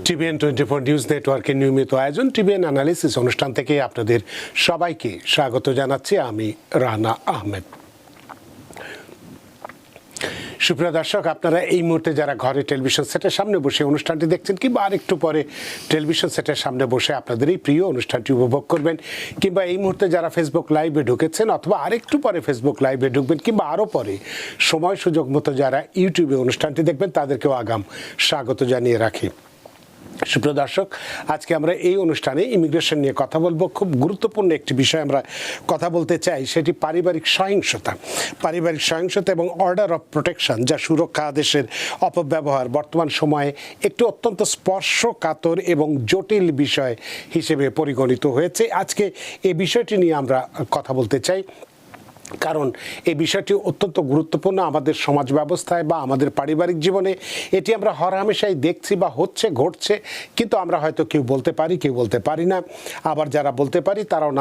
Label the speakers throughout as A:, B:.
A: TVN 24 news নেটওয়ার্কের নিয়মিত আয়োজন টিভিএন অ্যানালিসিস অনুষ্ঠান থেকে আপনাদের সবাইকে স্বাগত জানাচ্ছি। আমি রানা আহমেদ। সুপ্রিয় দর্শক, আপনারা এই মুহূর্তে যারা ঘরে টেলিভিশন সেটের সামনে বসে অনুষ্ঠানটি দেখছেন কিংবা আরেকটু পরে টেলিভিশন সেটের সামনে বসে আপনাদের এই প্রিয় অনুষ্ঠানটি উপভোগ করবেন, কিংবা এই মুহূর্তে যারা ফেসবুক লাইভে ঢুকেছেন অথবা আরেকটু পরে ফেসবুক লাইভে ঢুকবেন, কিংবা আরও পরে সময় সুযোগ মতো যারা ইউটিউবে অনুষ্ঠানটি দেখবেন, তাদেরকেও আগাম স্বাগত জানিয়ে রাখি। সুপ্রিয় দর্শক, আজকে আমরা এই অনুষ্ঠানে ইমিগ্রেশন নিয়ে কথা বলবো। খুব গুরুত্বপূর্ণ একটি বিষয় আমরা কথা বলতে চাই, সেটি পারিবারিক সহিংসতা এবং অর্ডার অফ প্রোটেকশন, যা সুরক্ষা আদেশের অপব্যবহার বর্তমান সময়ে একটি অত্যন্ত স্পর্শকাতর এবং জটিল বিষয় হিসেবে পরিগণিত হয়েছে। আজকে এই বিষয়টি নিয়ে আমরা কথা বলতে চাই, কারণ এই বিষয়টি অত্যন্ত গুরুত্বপূর্ণ আমাদের সমাজ ব্যবস্থায় বা আমাদের পারিবারিক জীবনে। এটি আমরা হরহামেশাই দেখছি বা ঘটছে, কিন্তু আমরা হয়তো কেউ বলতে পারি, কেউ বলতে পারি না। আবার যারা বলতে পারি তারাও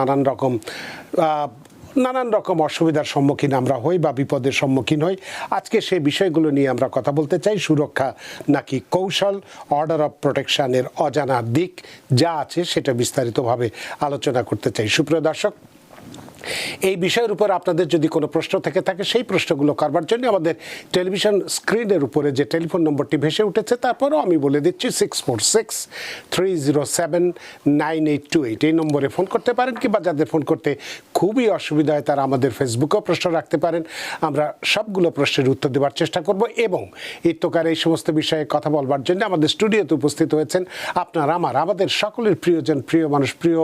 A: নানান রকম অসুবিধার সম্মুখীন আমরা হই বা বিপদের সম্মুখীন হই। আজকে সেই বিষয়গুলো নিয়ে আমরা কথা বলতে চাই। সুরক্ষা নাকি কৌশল, অর্ডার অফ প্রোটেকশনের অজানা দিক যা আছে সেটা বিস্তারিতভাবে আলোচনা করতে চাই। সুপ্রিয় দর্শক, এই বিষয়ের উপর আপনাদের যদি কোনো প্রশ্ন থেকে থাকে, সেই প্রশ্নগুলো করবার জন্য আমাদের টেলিভিশন স্ক্রিনের উপরে যে টেলিফোন নম্বরটি ভেসে উঠেছে, তারপরেও আমি বলে দিচ্ছি 6463079828, এই নম্বরে ফোন করতে পারেন, কিংবা যাদের ফোন করতে খুবই অসুবিধা হয় তারা আমাদের ফেসবুকেও প্রশ্ন রাখতে পারেন। আমরা সবগুলো প্রশ্নের উত্তর দেওয়ার চেষ্টা করব। এবং ইত্যকার এই সমস্ত বিষয়ে কথা বলবার জন্য আমাদের স্টুডিওতে উপস্থিত হয়েছেন আমাদের সকলের প্রিয়জন, প্রিয় মানুষ, প্রিয়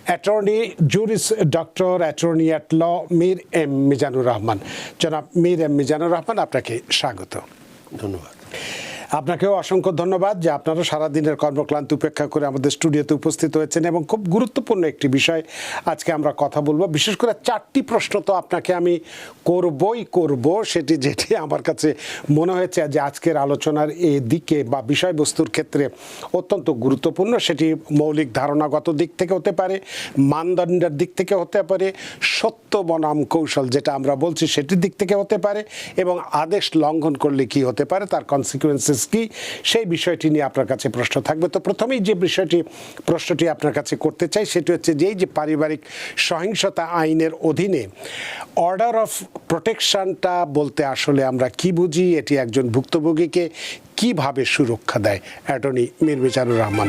A: attorney, juris doctor, attorney at law, Mir M Mizanur Rahman. জনাব মীর এম মিজানুর রহমান, আপনাকে স্বাগত।
B: ধন্যবাদ।
A: আপনাকেও অসংখ্য ধন্যবাদ যে আপনারা সারাদিনের কর্মক্লান্তি উপেক্ষা করে আমাদের স্টুডিওতে উপস্থিত হয়েছেন। এবং খুব গুরুত্বপূর্ণ একটি বিষয় আজকে আমরা কথা বলবো। বিশেষ করে 4টি প্রশ্ন তো আপনাকে আমি করব, যেটি আমার কাছে মনে হয়েছে যে আজকের আলোচনার এই দিকে বা বিষয়বস্তুর ক্ষেত্রে অত্যন্ত গুরুত্বপূর্ণ। সেটি মৌলিক ধারণাগত দিক থেকে হতে পারে, মানদণ্ডের দিক থেকে হতে পারে, সত্য বনাম কৌশল যেটা আমরা বলছি সেটির দিক থেকে হতে পারে, এবং আদেশ লঙ্ঘন করলে কি হতে পারে, তার কনসিকুয়েন্সেস কি, সেই বিষয়টি নিয়ে আপনার কাছে প্রশ্ন থাকবে। তো প্রথমেই যে প্রশ্নটি আপনার কাছে করতে চাই সেটি হচ্ছে যে এই যে পারিবারিক সহিংসতা আইনের অধীনে অর্ডার অফ প্রোটেকশনটা বলতে আসলে আমরা কি বুঝি, এটি একজন ভুক্তভোগীকে কিভাবে সুরক্ষা দেয়? অ্যাটর্নি মীর মিজানুর রহমান।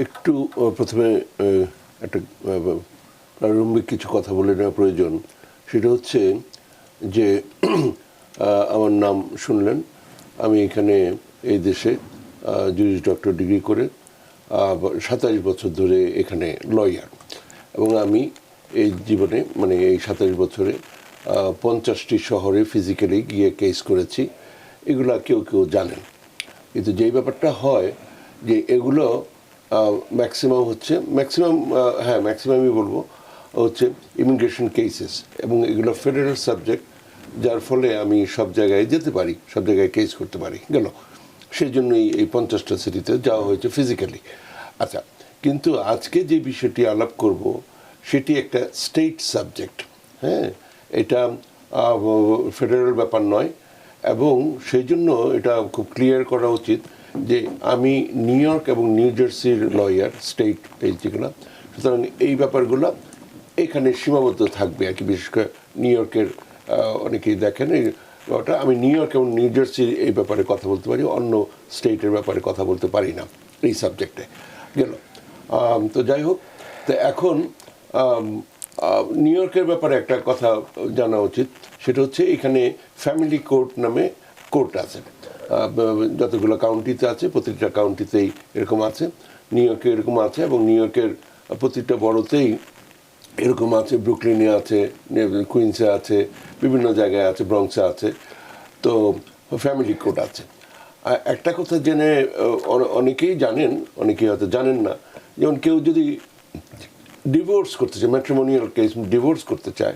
B: একটু প্রথমে একটা প্রারম্ভিক কিছু কথা বলে নেওয়া প্রয়োজন। সেটা হচ্ছে যে আমার নাম শুনলেন, আমি এখানে এই দেশে জুরিস ডক্টর ডিগ্রি করে 27 বছর ধরে এখানে লয়ার, এবং আমি এই জীবনে মানে এই 27 বছরে 50টি শহরে ফিজিক্যালি গিয়ে কেস করেছি। এগুলা কেউ জানেন, কিন্তু যেই ব্যাপারটা হয় যে এগুলো ম্যাক্সিমামই বলবো হচ্ছে ইমিগ্রেশন কেসেস, এবং এগুলো ফেডারেল সাবজেক্ট, যার ফলে আমি সব জায়গায় যেতে পারি, সব জায়গায় কেস করতে পারি গেল। সেই জন্যই এই 50টা সিটিতে যাওয়া হয়েছে ফিজিক্যালি। আচ্ছা, কিন্তু আজকে যে বিষয়টি আলাপ করব সেটি একটা স্টেট সাবজেক্ট। হ্যাঁ, এটা ফেডারেল ব্যাপার নয়, এবং সেই জন্য এটা খুব ক্লিয়ার করা উচিত যে আমি নিউ ইয়র্ক এবং নিউ জার্সির লয়ার, স্টেট এই যেগুলো, সুতরাং এই ব্যাপারগুলো এখানে সীমাবদ্ধ থাকবে আর কি। বিশেষ করে নিউ ইয়র্কের অনেকেই দেখেন এই ব্যাপারটা, আমি নিউ ইয়র্ক এবং নিউ জার্সির এই ব্যাপারে কথা বলতে পারি, অন্য স্টেটের ব্যাপারে কথা বলতে পারি না এই সাবজেক্টে গেল। তো যাই হোক, তো এখন নিউ ইয়র্কের ব্যাপারে একটা কথা জানা উচিত, সেটা হচ্ছে এখানে ফ্যামিলি কোর্ট নামে কোর্ট আছে, যতগুলো কাউন্টিতে আছে, প্রতিটা কাউন্টিতেই এরকম আছে। নিউ ইয়র্কে এরকম আছে, এবং নিউ ইয়র্কের প্রতিটা বড়তেই এরকম আছে, ব্রুকলিনে আছে, কুইন্সে আছে, বিভিন্ন জায়গায় আছে, ব্রঙ্কসে আছে। তো ফ্যামিলি কোর্ট আছে। একটা কথা জেনে অনেকেই জানেন, অনেকেই হয়তো জানেন না, যেমন কেউ যদি ডিভোর্স করতে চায়, ম্যাট্রিমোনিয়াল কেস ডিভোর্স করতে চায়,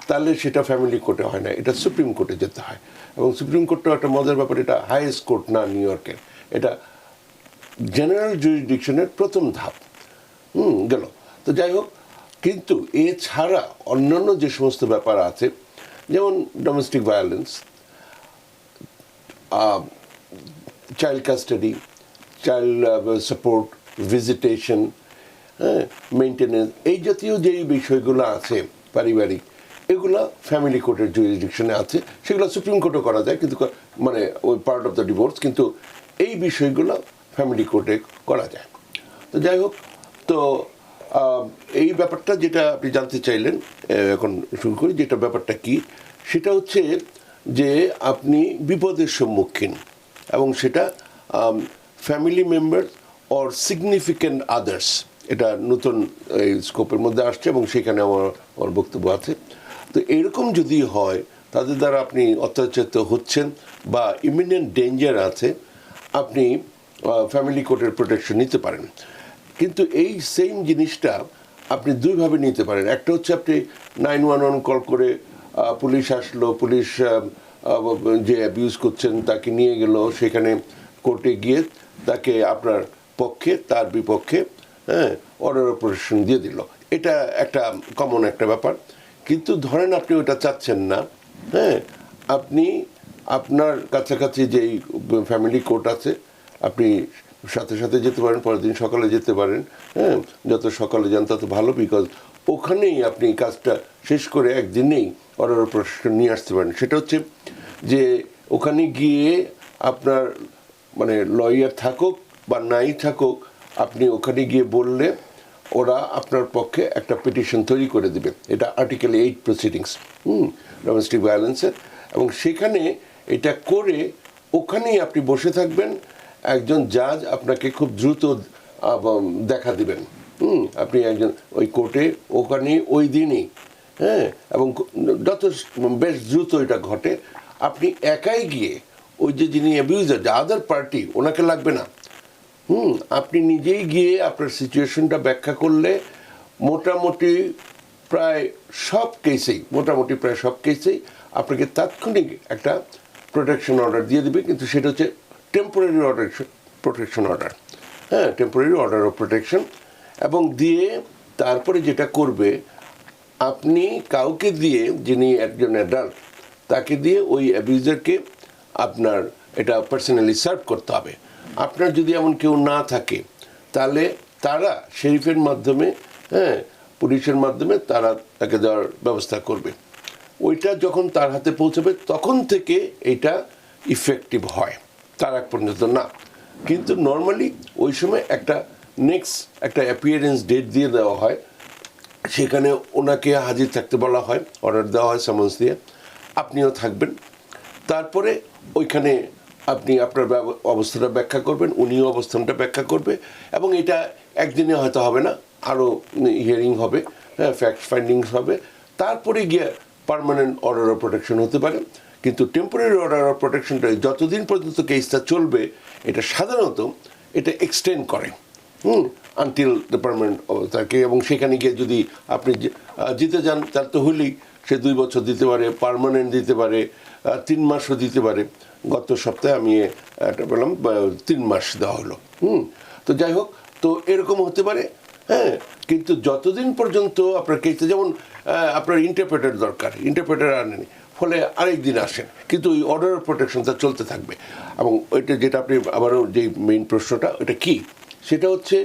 B: তাহলে সেটা ফ্যামিলি কোর্টে হয় না, এটা সুপ্রিম কোর্টে যেতে হয়। এবং সুপ্রিম কোর্টটাও একটা মজার ব্যাপার, এটা হাইয়েস্ট কোর্ট না নিউ ইয়র্কের, এটা জেনারেল জুরিসডিকশনের প্রথম ধাপ গেল। তো যাই হোক, কিন্তু এছাড়া অন্যান্য যে সমস্ত ব্যাপার আছে, যেমন domestic violence, child custody, child support, visitation, হ্যাঁ, মেনটেনেন্স, এই জাতীয় যেই বিষয়গুলো আছে পারিবারিক, এগুলো ফ্যামিলি কোর্টের জুরিসডিকশনে আছে। সেগুলো সুপ্রিম কোর্টও করা যায়, কিন্তু মানে ওই পার্ট অফ দ্য ডিভোর্স, কিন্তু এই বিষয়গুলো ফ্যামিলি কোর্টে করা যায়। তো যাই হোক, তো এই ব্যাপারটা যেটা আপনি জানতে চাইলেন, এখন শুরু করি। যেটা ব্যাপারটা কি, সেটা হচ্ছে যে আপনি বিপদের সম্মুখীন, এবং সেটা family member or significant others, এটা নতুন এই স্কোপের মধ্যে আসছে, এবং সেখানে আমার বক্তব্য আছে। তো এরকম যদি হয়, তাদের দ্বারা আপনি অত্যাচারিত হচ্ছেন বা ইমিনেন্ট ডেঞ্জার আছে, আপনি ফ্যামিলি কোর্টের প্রোটেকশন নিতে পারেন। কিন্তু এই সেম জিনিসটা আপনি দুইভাবে নিতে পারেন। একটা হচ্ছে আপনি 911 কল করে পুলিশ আসলো, পুলিশ যে অ্যাবিউজ করছেন তাকে নিয়ে গেল, সেখানে কোর্টে গিয়ে তাকে আপনার পক্ষে তার বিপক্ষে, হ্যাঁ, অর্ডার অফ প্রোটেকশন দিয়ে দিল। এটা একটা কমন একটা ব্যাপার। কিন্তু ধরেন আপনি ওটা চাচ্ছেন না, হ্যাঁ, আপনি আপনার কাছাকাছি যেই ফ্যামিলি কোর্ট আছে, আপনি সাথে সাথে যেতে পারেন, পরের দিন সকালে যেতে পারেন, হ্যাঁ, যত সকালে যান তত ভালো, বিকজ ওখানেই আপনি কাজটা শেষ করে একদিনেই অর্ডার অফ প্রোটেকশন নিয়ে আসতে পারেন। সেটা হচ্ছে যে ওখানে গিয়ে আপনার মানে লয়ার থাকুক বা নাই থাকুক, আপনি ওখানে গিয়ে বললে ওরা আপনার পক্ষে একটা পিটিশন তৈরি করে দেবে। এটা আর্টিকেল 8 প্রসিডিংস, ডোমেস্টিক ভায়োলেন্সের, এবং সেখানে এটা করে ওখানেই আপনি বসে থাকবেন। একজন জাজ আপনাকে খুব দ্রুত দেখা দিবেন। আপনি একজন ওই কোর্টে ওখানে ওই দিনই, হ্যাঁ, এবং যত বেশ দ্রুত এটা ঘটে। আপনি একাই গিয়ে ওই যে যিনি অ্যাবিউজার, যে আদার পার্টি, ওনাকে লাগবে না। আপনি নিজেই গিয়ে আপনার সিচুয়েশনটা ব্যাখ্যা করলে মোটামুটি প্রায় সব কেসেই আপনাকে তাৎক্ষণিক একটা প্রোটেকশন অর্ডার দিয়ে দেবে। কিন্তু সেটা হচ্ছে টেম্পোরারি প্রোটেকশন অর্ডার, হ্যাঁ, টেম্পোরারি অর্ডার অফ প্রোটেকশন। এবং দিয়ে তারপরে যেটা করবে, আপনি কাউকে দিয়ে, যিনি একজন অ্যাডাল্ট, তাকে দিয়ে ওই অ্যাবিউজারকে আপনার এটা পার্সোনালি সার্ভ করতে হবে। আপনার যদি এমন কেউ না থাকে, তাহলে তারা শেরিফের মাধ্যমে, হ্যাঁ, পুলিশের মাধ্যমে তারা তাকে দেওয়ার ব্যবস্থা করবে। ওইটা যখন তার হাতে পৌঁছাবে তখন থেকে এটা ইফেক্টিভ হয়, তার আগ পর্যন্ত না। কিন্তু নর্মালি ওই সময় একটা নেক্সট একটা অ্যাপিয়ারেন্স ডেট দিয়ে দেওয়া হয়, সেখানে ওনাকে হাজির থাকতে বলা হয়, অর্ডার দেওয়া হয় সামন্স দিয়ে, আপনিও থাকবেন। তারপরে ওইখানে আপনি আপনার অবস্থাটা ব্যাখ্যা করবেন, উনিও অবস্থানটা ব্যাখ্যা করবে, এবং এটা একদিনে হয়তো হবে না, আরও হিয়ারিং হবে, হ্যাঁ, ফ্যাক্ট ফাইন্ডিংস হবে, তারপরে গিয়ে পার্মানেন্ট অর্ডার অফ প্রোটেকশন হতে পারে। কিন্তু টেম্পোরারি অর্ডার অফ প্রোটেকশনটা যতদিন পর্যন্ত কেসটা চলবে, এটা সাধারণত এটা এক্সটেন্ড করে আনটিল দ্য পার্মানেন্ট থাকে। এবং সেখানে গিয়ে যদি আপনি জিতে যান, তার তো হলেই সে 2 বছর দিতে পারে, পার্মানেন্ট দিতে পারে, 3 মাসও দিতে পারে। গত সপ্তাহে আমি এটা পেলাম 3 মাস দেওয়া হলো। তো যাই হোক, তো এরকম হতে পারে, হ্যাঁ। কিন্তু যতদিন পর্যন্ত আপনার কেসটা, যেমন আপনার ইন্টারপ্রেটার দরকার, ইন্টারপ্রেটার আনেনি, ফলে আরেক দিন আসেন, কিন্তু ওই অর্ডার অফ প্রোটেকশনটা চলতে থাকবে। এবং ওইটা যেটা আপনি আবারও যে মেইন প্রশ্নটা, ওটা কি, সেটা হচ্ছে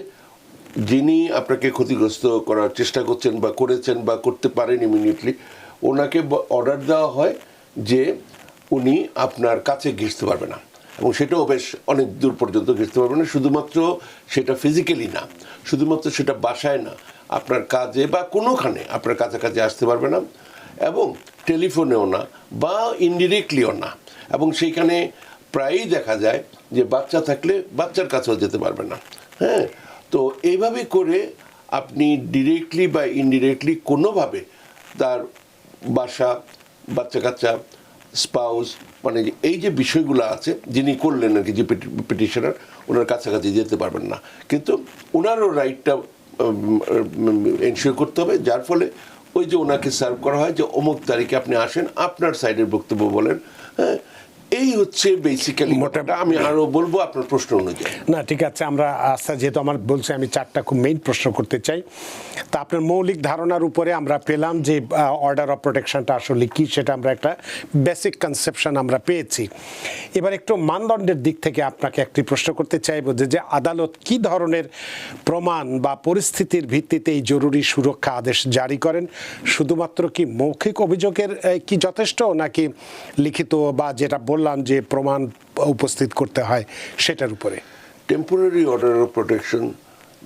B: যিনি আপনাকে ক্ষতিগ্রস্ত করার চেষ্টা করছেন বা করেছেন বা করতে পারেন ইমিডিয়েটলি, ওনাকে অর্ডার দেওয়া হয় যে উনি আপনার কাছে ঘেঁষতে পারবে না, এবং সেটাও বেশ অনেক দূর পর্যন্ত ঘেঁষতে পারবে না। শুধুমাত্র সেটা ফিজিক্যালি না, শুধুমাত্র সেটা বাসায় না, আপনার কাজে বা কোনোখানে আপনার কাছাকাছি আসতে পারবে না, এবং টেলিফোনেও না বা ইনডিরেক্টলিও না। এবং সেইখানে প্রায়ই দেখা যায় যে বাচ্চা থাকলে বাচ্চার কাছেও যেতে পারবে না, হ্যাঁ। তো এইভাবে করে আপনি ডিরেক্টলি বা ইনডিরেক্টলি কোনোভাবে তার বাসা, বাচ্চা কাচ্চা, স্পাউস, মানে এই যে বিষয়গুলো আছে, যিনি করলেন আর কি, যে পিটিশনার, ওনার কাছাকাছি যেতে পারবেন না। কিন্তু ওনারও রাইটটা এনশিওর করতে হবে, যার ফলে ওই যে ওনাকে সার্ভ করা হয় যে অমুক তারিখে আপনি আসেন, আপনার সাইডের বক্তব্য বলেন, হ্যাঁ, এই হচ্ছে বেসিক্যালি মোটাটা। আমি আরো বলবো আপনার প্রশ্ন অনুযায়ী।
A: না ঠিক আছে, আমরা আচ্ছা যেহেতু আমার বলছে আমি চারটা খুব মেইন প্রশ্ন করতে চাই। তা আপনার মৌলিক ধারণার উপরে আমরা পেলাম যে অর্ডার অফ প্রোটেকশনটা আসলে কি, সেটা আমরা একটা বেসিক কনসেপশন আমরা পেয়েছি। এবার একটু মানদণ্ডের দিক থেকে আপনাকে একটি প্রশ্ন করতে চাইব যে আদালত কি ধরনের প্রমাণ বা পরিস্থিতির ভিত্তিতে এই জরুরি সুরক্ষা আদেশ জারি করেন? শুধুমাত্র কি মৌখিক অভিযোগের কি যথেষ্ট, নাকি লিখিত বা যেটা বললাম যে প্রমাণ উপস্থিত করতে হয় সেটার উপরে?
B: Temporary order of protection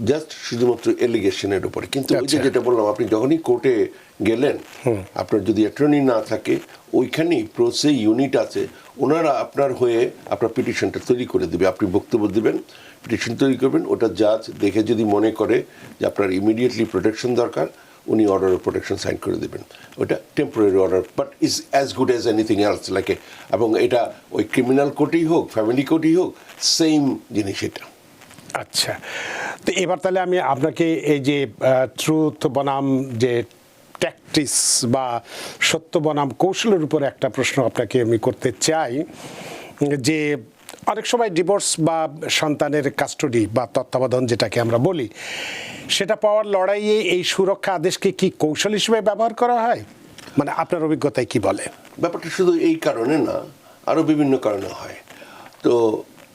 B: just শুধুমাত্র এলিগেশনের উপরে, কিন্তু ওই যে যেটা বললাম, আপনি যখনই কোর্টে গেলেন, আপনার যদি অ্যাটর্নি না থাকে, ওইখানেই প্রসে ইউনিট আছে, ওনারা আপনার হয়ে আপনার পিটিশনটা তৈরি করে দেবে। আপনি বক্তব্য দিবেন, পিটিশন তৈরি করবেন, ওটা জাজ দেখে যদি মনে করে যে আপনার ইমিডিয়েটলি প্রোটেকশন দরকার, উনি অর্ডার অফ প্রোটেকশন সাইন করে দেবেন। ওটা temporary order, but is as good as anything else লাইকে। এবং এটা ওই ক্রিমিনাল কোর্টেই হোক, ফ্যামিলি কোর্টেই হোক, সেম জিনিস এটা।
A: আচ্ছা, তো এবার তাহলে আমি আপনাকে এই যে ট্রুথ বনাম যে ট্যাকটিস বা সত্য বনাম কৌশলের উপর একটা প্রশ্ন আপনাকে আমি করতে চাই। যে অনেক সময় ডিভোর্স বা সন্তানের কাস্টডি বা তত্ত্বাবধান যেটাকে আমরা বলি, সেটা পাওয়ার লড়াইয়ে এই সুরক্ষা আদেশকে কি কৌশল হিসেবে ব্যবহার করা হয়? মানে আপনার অভিজ্ঞতায় কি বলে?
B: ব্যাপারটা শুধু এই কারণে না, আরও বিভিন্ন কারণে হয়। তো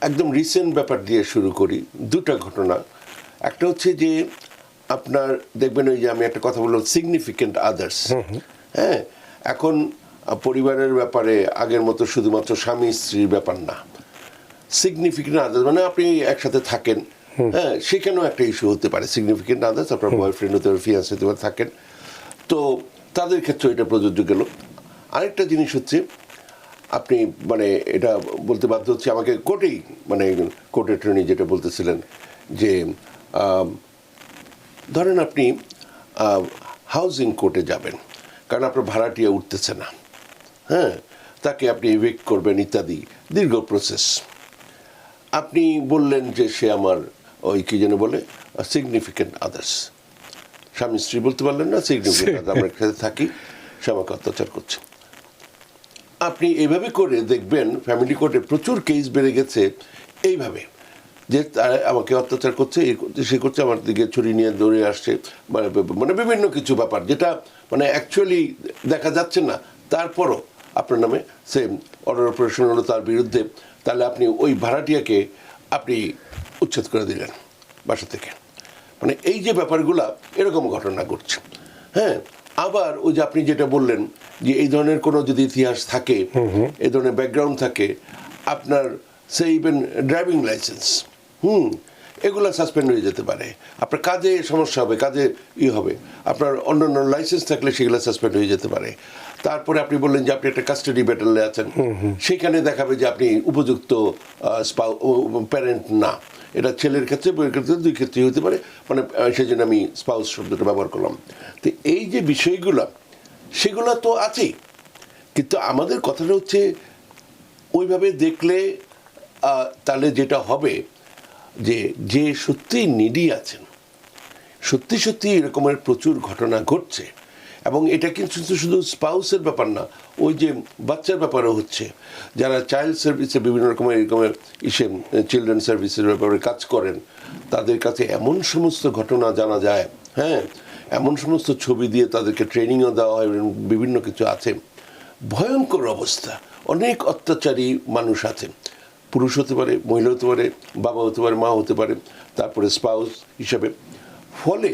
B: একদম রিসেন্ট ব্যাপার দিয়ে শুরু করি, দুটা ঘটনা। একটা হচ্ছে যে আপনার দেখবেন ওই যে আমি একটা কথা বললাম, সিগনিফিকেন্ট আদার্স। হ্যাঁ, এখন পরিবারের ব্যাপারে আগের মতো শুধুমাত্র স্বামী স্ত্রীর ব্যাপার না, সিগনিফিকেন্ট আদার্স মানে আপনি একসাথে থাকেন, হ্যাঁ, সেখানেও একটা ইস্যু হতে পারে। সিগনিফিকেন্ট আদার্স আপনার বয়ফ্রেন্ড হতে পারে, ফিয়ান্সে হতে পারে, থাকেন, তো তাদের ক্ষেত্রে এটা প্রযোজ্য গেল। আরেকটা জিনিস হচ্ছে আপনি মানে এটা বলতে বাধ্য হচ্ছে আমাকে কোর্টেই, মানে কোর্ট অ্যাটর্নি যেটা বলতেছিলেন যে ধরেন আপনি হাউজিং কোর্টে যাবেন, কারণ আপনার ভাড়াটিয়া উঠতেছে না, হ্যাঁ, তাকে আপনি ইভিক্ট করবেন ইত্যাদি, দীর্ঘ প্রসেস। আপনি বললেন যে সে আমার ওই কি যেন বলে সিগনিফিকেন্ট আদার্স, স্বামী স্ত্রী বলতে পারলেন না, সিগনিফিকেন্ট আদার্স, আমরা একসাথে থাকি, সে আমাকে অত্যাচার করছে। আপনি এইভাবে করে দেখবেন ফ্যামিলি কোর্টে প্রচুর কেস বেড়ে গেছে এইভাবে, যে তারা আমাকে অত্যাচার করছে, এই করছে, সে করছে, আমার দিকে ছুরি নিয়ে দৌড়ে আসছে, মানে বিভিন্ন কিছু ব্যাপার যেটা মানে অ্যাকচুয়ালি দেখা যাচ্ছে না, তারপরও আপনার নামে সেম অর্ডার অফ প্রোটেকশন হলো তার বিরুদ্ধে। তাহলে আপনি ওই ভাড়াটিয়াকে আপনি উচ্ছেদ করে দিলেন বাসা থেকে। মানে এই যে ব্যাপারগুলা, এরকম ঘটনা ঘটছে। হ্যাঁ, আবার ওই যে আপনি যেটা বললেন যে এই ধরনের কোনো যদি ইতিহাস থাকে, এই ধরনের ব্যাকগ্রাউন্ড থাকে, আপনার সে ইভেন ড্রাইভিং লাইসেন্স, এগুলো সাসপেন্ড হয়ে যেতে পারে, আপনার কাজে সমস্যা হবে, কাজে হবে, আপনার অন্যান্য লাইসেন্স থাকলে সেগুলো সাসপেন্ড হয়ে যেতে পারে। তারপরে আপনি বললেন যে আপনি একটা কাস্টাডি ব্যাটেলে আছেন, সেখানে দেখাবে যে আপনি উপযুক্ত প্যারেন্ট না। এটা ছেলের ক্ষেত্রে, বইয়ের ক্ষেত্রে, দুই ক্ষেত্রেই হতে পারে, মানে সেই জন্য আমি স্পাউস শব্দটা ব্যবহার করলাম। তো এই যে বিষয়গুলো, সেগুলো তো আছেই, কিন্তু আমাদের কথাটা হচ্ছে ওইভাবে দেখলে তাহলে যেটা হবে যে যে সত্যিই নিডি আছেন, সত্যি সত্যি এরকমের প্রচুর ঘটনা ঘটছে, এবং এটা কিন্তু শুধু স্পাউসের ব্যাপার না, ওই যে বাচ্চার ব্যাপারও হচ্ছে, যারা চাইল্ড সার্ভিসে বিভিন্ন রকমের এরকমের চিলড্রেন সার্ভিসের ব্যাপারে কাজ করেন, তাদের কাছে এমন সমস্ত ঘটনা জানা যায়, হ্যাঁ, এমন সমস্ত ছবি দিয়ে তাদেরকে ট্রেনিংও দেওয়া হয়, বিভিন্ন কিছু আছে, ভয়ঙ্কর অবস্থা। অনেক অত্যাচারী মানুষ আছেন, পুরুষ হতে পারে, মহিলা হতে পারে, বাবা হতে পারে, মা হতে পারে, তারপরে স্পাউস হিসাবে। ফলে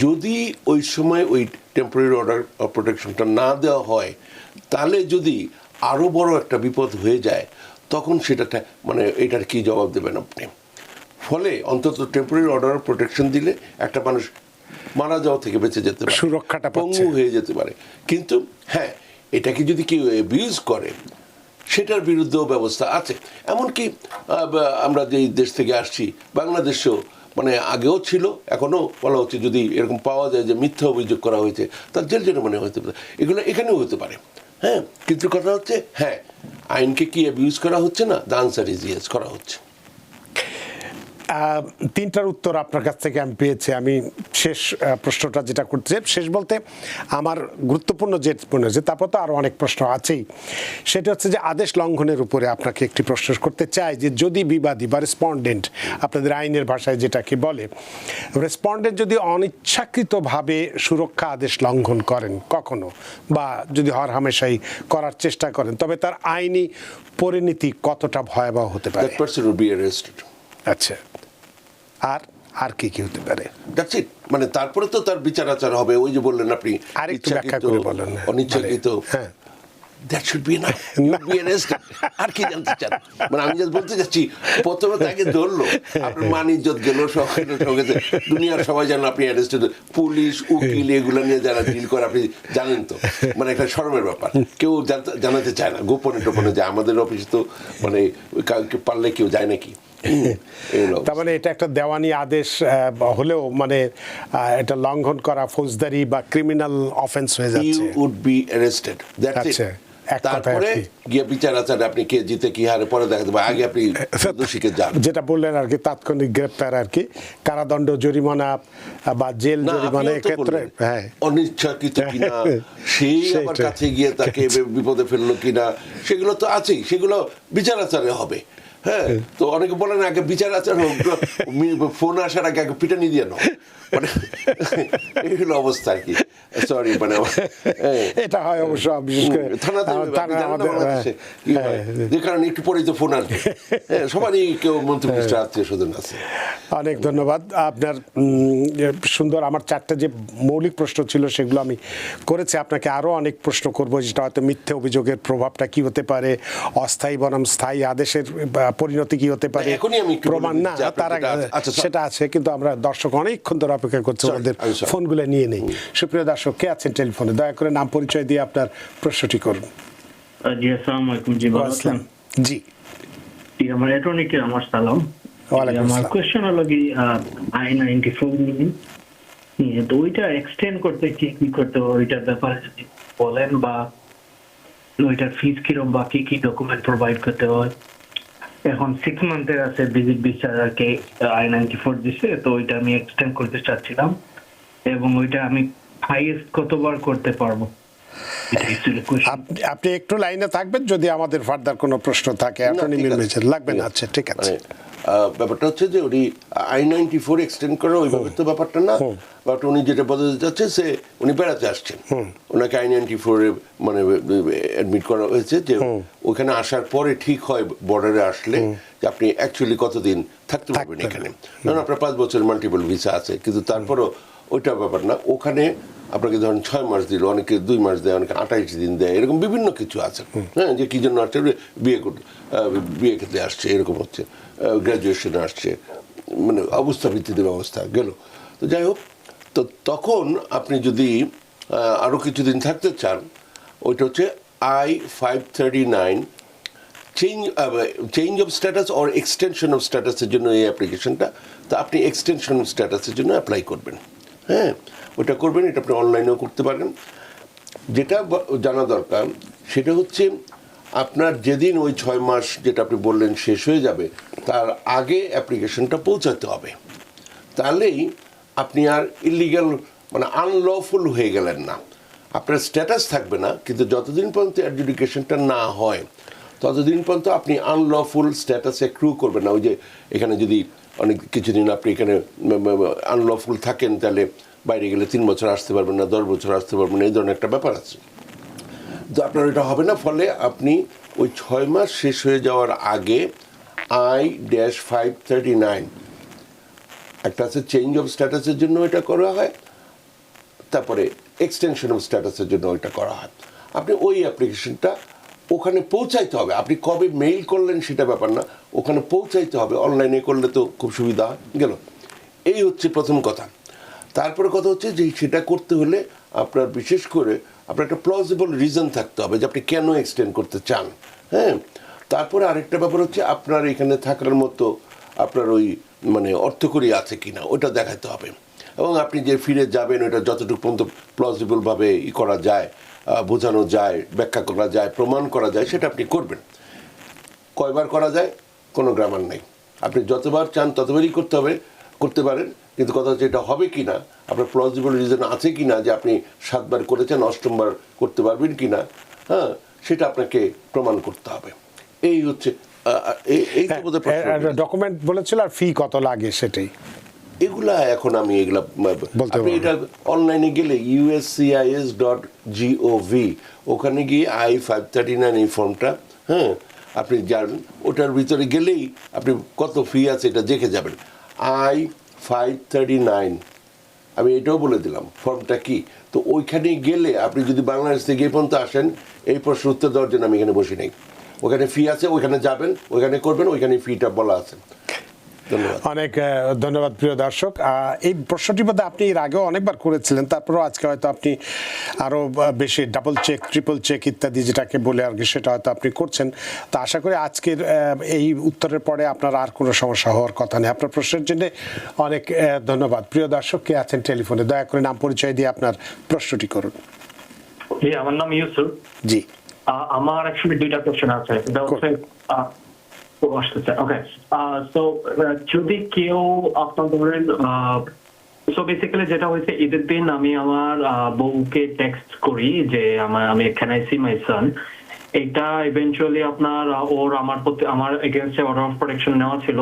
B: যদি ওই সময় ওই টেম্পোরারি অর্ডার অফ প্রোটেকশনটা না দেওয়া হয়, তাহলে যদি আরও বড় একটা বিপদ হয়ে যায়, তখন সেটা মানে এটার কি জবাব দেবেন আপনি? ফলে অন্তত টেম্পোরারি অর্ডার অফ প্রোটেকশন দিলে একটা মানুষ মারা যাওয়া থেকে বেঁচে যেতে পারে,
A: সুরক্ষাটা
B: পঙ্গু হয়ে যেতে পারে। কিন্তু হ্যাঁ, এটাকে যদি কেউ অ্যাবিউজ করে, সেটার বিরুদ্ধেও ব্যবস্থা আছে। এমনকি আমরা যেই দেশ থেকে আসছি, বাংলাদেশেও মানে আগেও ছিল, এখনও বলা হচ্ছে যদি এরকম পাওয়া যায় যে মিথ্যা অভিযোগ করা হয়েছে, তার জেল জরিমানা হতে পারে, এগুলো এখানেও হতে পারে। হ্যাঁ, কিন্তু কথা হচ্ছে হ্যাঁ, আইনকে কি অ্যাবিউজ করা হচ্ছে না? দ্য আনসার ইজ ইয়েস, করা হচ্ছে।
A: তিনটার উত্তর আপনার কাছ থেকে আমি পেয়েছি। আমি শেষ প্রশ্নটা যেটা করতে শেষ বলতে আমার গুরুত্বপূর্ণ যে মনে হয়েছে, তারপর তো আরও অনেক প্রশ্ন আছেই, সেটা হচ্ছে যে আদেশ লঙ্ঘনের উপরে আপনাকে একটি প্রশ্ন করতে চাই যে যদি বিবাদী বা রেসপন্ডেন্ট, আপনাদের আইনের ভাষায় যেটাকে বলে, রেসপন্ডেন্ট যদি অনিচ্ছাকৃতভাবে সুরক্ষা আদেশ লঙ্ঘন করেন কখনো, বা যদি হরহামেশাই করার চেষ্টা করেন, তবে তার আইনি পরিণতি কতটা ভয়াবহ হতে পারে?
B: That person will be arrested.
A: আচ্ছা, আর আর কি কি হতে পারে?
B: That's it. মানে তারপরে তো তার বিচার আচার হবে। ওই যে বললেন আপনি
A: আরেকটু ব্যাখ্যা করে বলেন।
B: অনিচ্ছাকৃত,
A: হ্যাঁ,
B: that should be enough. You'll be arrested. আর কি জানতে চান? মানে আমি just বলতে চাচ্ছি, প্রথমে তাকে ধরলো, আপনার মান ইজ্জত গেল, সব গেছে, দুনিয়ার সবাই জানেন আপনি অ্যারেস্টেড। পুলিশ, উকিল এগুলো নিয়ে যারা ডিল করে আপনি জানেন তো, মানে একটা শরমের ব্যাপার। কেউ জানাতে চায় না, গোপনে টোপনে যায়। আমাদের অফিসে তো মানে পারলে কেউ যায় নাকি?
A: তার মানে এটা একটা দেওয়ানি আদেশ হলেও মানে এটা লঙ্ঘন করা ফৌজদারি বা ক্রিমিনাল অফেন্স হয়ে যাচ্ছে।
B: You would be arrested. That's it.
A: আচ্ছা, এক কথায়
B: তারপরে
A: আর কি।
B: গিয়ে বিচার আচার আপনি কে জিতে কি হারে পরে দেখা দেবে, আগে আপনি দোষীকে যান।
A: যেটা বললেন আর কি, তাৎক্ষণিক গ্রেপ্তার আর কি, কারাদণ্ড, জরিমানা বা জেল
B: না,
A: জরিমানা
B: আপনিও তো
A: ক্ষেত্রে।
B: বললেন,
A: হ্যাঁ,
B: অনিচ্ছাকৃত কিনা, সেই আবার
A: সেইটাই।
B: কাছে গিয়ে তাকে বিপদে ফেললো কিনা, সেগুলো তো আছেই, সেগুলো বিচার আচারে হবে। হ্যাঁ, তো অনেকে বলেন আগে বিচার আচার হোক, ফোন আসার আগে আগে পিটানি দিয়ে নাও, মানে এই হলো অবস্থা আর কি। সরি, মানে
A: এটা হয় অবশ্য, বিশেষ করে
B: থানাতে
A: থানা আমাদের
B: কি হয়, যে কারণে একটু পরেই তো ফোন আসবে। সবারই কেউ মন্ত্রী মিনিস্টার আত্মীয় স্বজন আছে।
A: অনেক ধন্যবাদ আপনার সুন্দর। আমার চারটা যে মৌলিক প্রশ্ন ছিল সেগুলো আমি করেছি, আপনাকে আরও অনেক প্রশ্ন করব, যেটা হয়তো মিথ্যে অভিযোগের প্রভাবটা কি হতে পারে, অস্থায়ী বনাম স্থায়ী আদেশের পরিণতি কি হতে পারে,
B: এখনই আমি একটু
A: প্রমাণ না
B: যে আপনার
A: তার আগে
B: যেটা আছে,
A: সেটা আছে, কিন্তু আমরা দর্শক অনেকক্ষণ ধরে অপেক্ষা করছি, আমাদের ফোনগুলো নিয়ে নেই। সুপ্রিয় দর্শক, কে আছেন টেলিফোনে? দয়া করে নাম পরিচয় দিয়ে আপনার প্রশ্নটি করুন।
C: জি, আসসালামু আলাইকুম। জি, ভালো আছেন?
A: জি,
C: আমার অ্যাটর্নিকে আমার সালাম।
A: ওয়ালাইকুম
C: আমার
A: আসসালাম।
C: কোয়েশ্চেন হলো কি, I-94 নিয়ে তো ওইটা এক্সটেন্ড করতে কি কি করতে হবে, ওইটার ব্যাপারে যদি বলেন, বা ওইটার ফিস কিরকম, বা কি কি ডকুমেন্ট প্রোভাইড করতে হয়। এখন 6 মান্থের আছে ভিজিট বিচারকে I-94 দিছে, তো ওইটা আমি এক্সটেন্ড করতে চাচ্ছিলাম, এবং ওইটা আমি হাইয়েস্ট কতবার করতে পারবো? এটাই ছিল কোয়েশ্চন।
A: আপনি একটু লাইনে থাকবেন, যদি আমাদের ফার্দার কোনো প্রশ্ন থাকে। অ্যাটর্নি
B: ঠিক আছে।
A: মিলমেছেন লাগবে না? আচ্ছা, ঠিক আছে।
B: ব্যাপারটা হচ্ছে যে উনি I-94 এক্সটেন্ড করা ওইভাবে তো ব্যাপারটা না, বাট উনি যেটা বলতে যাচ্ছে সে উনি বেড়াতে আসছেন, ওনাকে I-94 মানে অ্যাডমিট করা হয়েছে, যে ওখানে আসার পরে ঠিক হয় বর্ডারে আসলে যে আপনি অ্যাকচুয়ালি কতদিন থাকতে পারবেন এখানে। কারণ আপনার 5 বছর মাল্টিপল ভিসা আছে, কিন্তু তারপরও ওইটা ব্যাপার না। ওখানে আপনাকে ধরেন 6 মাস দিল, অনেকে 2 মাস দেয়, অনেকে 28 দিন দেয়, এরকম বিভিন্ন কিছু আছে। হ্যাঁ, যে কি জন্য আসছে, বিয়ে খেতে আসছে, এরকম হচ্ছে, গ্র্যাজুয়েশনে আসছে, মানে অবস্থা ভিত্তিতে ব্যবস্থা গেল। তো যাই হোক, তো তখন আপনি যদি আরও কিছুদিন থাকতে চান, ওইটা হচ্ছে I-539 change of status or extension of স্ট্যাটাসের জন্য এই অ্যাপ্লিকেশনটা। তো আপনি এক্সটেনশন অফ স্ট্যাটাসের জন্য অ্যাপ্লাই করবেন। হ্যাঁ, ওটা করবেন, এটা আপনি অনলাইনেও করতে পারেন। যেটা জানা দরকার সেটা হচ্ছে আপনার যেদিন ওই 6 মাস যেটা আপনি বললেন শেষ হয়ে যাবে, তার আগে অ্যাপ্লিকেশনটা পৌঁছাতে হবে। তাহলেই আপনি আর ইলিগাল মানে আনলফুল হয়ে গেলেন না। আপনার স্ট্যাটাস থাকবে না, কিন্তু যতদিন পর্যন্ত অ্যাডজুডিকেশনটা না হয় ততদিন পর্যন্ত আপনি আনলফুল স্ট্যাটাসে অ্যাক্রু করবেন না। ওই যে এখানে যদি অনেক কিছুদিন আপনি এখানে আনলফুল থাকেন, তাহলে বাইরে গেলে 3 বছর আসতে পারবেন না, 10 বছর আসতে পারবেন না, এই ধরনের একটা ব্যাপার আছে। তো আপনার এটা হবে না, ফলে আপনি ওই 6 মাস শেষ হয়ে যাওয়ার আগে I-539 একটা আছে চেঞ্জ অফ স্ট্যাটাসের জন্য এটা করা হয়, তারপরে এক্সটেনশন অফ স্ট্যাটাসের জন্য এটা করা হয়। আপনি ওই অ্যাপ্লিকেশনটা ওখানে পৌঁছাইতে হবে। আপনি কবে মেইল করলেন সেটা ব্যাপার না, ওখানে পৌঁছাইতে হবে। অনলাইনে করলে তো খুব সুবিধা গেল। এই হচ্ছে প্রথম কথা। তারপরে কথা হচ্ছে যে সেটা করতে হলে আপনার বিশেষ করে আপনার একটা প্লজিবল রিজন থাকতে হবে যে আপনি কেন এক্সটেন্ড করতে চান। হ্যাঁ, তারপরে আরেকটা ব্যাপার হচ্ছে আপনার এখানে থাকার মতো আপনার ওই মানে অর্থকরী আছে কিনা ওটা দেখাতে হবে, এবং আপনি যে ফিরে যাবেন ওটা যতটুকু পর্যন্ত প্লজিবলভাবে করা যায়, বোঝানো যায়, ব্যাখ্যা করা যায়, প্রমাণ করা যায়, সেটা আপনি করবেন। কয়বার করা যায় কোনো গ্রামার নেই। আপনি যতবার চান ততবারই করতে পারেন, কিন্তু কথা হচ্ছে এটা হবে কি না, আপনার প্লজিবল রিজন আছে কি না যে আপনি 7 বার করেছেন 8বার করতে পারবেন কি না, হ্যাঁ, সেটা আপনাকে প্রমাণ করতে হবে। এই হচ্ছে এই তো বোধহয় প্রশ্ন।
A: ডকুমেন্ট বলেছিল আর ফি কত লাগে সেটাই
B: এগুলা এখন আমি এগুলা
A: বলতে
B: আপনি
A: পারবো
B: এটা অনলাইনে গেলে uscis.gov ওখানে গিয়ে I-539 এই ফর্মটা, হ্যাঁ, আপনি জানেন ওটার ভিতরে গেলেই আপনি কত ফি আছে এটা দেখে যাবেন। I-539 আমি এটাও বলে দিলাম ফর্মটা কি। তো ওইখানে গেলে আপনি যদি বাংলাদেশ থেকে এই পর্যন্ত আসেন, এই প্রশ্নের উত্তর দেওয়ার জন্য আমি এখানে বসে নেই। ওখানে ফি আছে, ওইখানে যাবেন, ওইখানে করবেন, ওইখানে ফিটা বলা আছে। ধন্যবাদ।
A: অনেক ধন্যবাদ প্রিয় দর্শক। এই প্রশ্নটি বোধহয় আপনি এর আগেও অনেকবার করেছিলেন, তারপরেও আজকে হয়তো আপনি আরও বেশি ডাবল চেক ট্রিপল চেক ইত্যাদি যেটাকে বলে আর কি সেটা হয়তো আপনি করছেন। তো আশা করি আজকের এই উত্তরের পরে আপনার আর কোনো সমস্যা হওয়ার কথা নেই। আপনার প্রশ্নের জন্য অনেক ধন্যবাদ। প্রিয় দর্শক, কে আছেন টেলিফোনে, দয়া করে নাম পরিচয় দিয়ে আপনার প্রশ্নটি করুন।
D: জি, আমার নাম ইউসুফ।
A: জি,
D: আমার অ্যাকচুয়ালি দুইটা কোশ্চেন আছে। ওকে, সো যদি কেউ আপনার ধরেন, সো বেসিক্যালি যেটা হয়েছে, ঈদের দিন আমি আমার বউকে টেক্সট করি যে আমি ক্যান আই সি মাই সন। এটা ইভেনচুয়ালি আপনার ওর আমার এগেইনস্টে অর্ডার অফ প্রোটেকশন নেওয়া ছিল,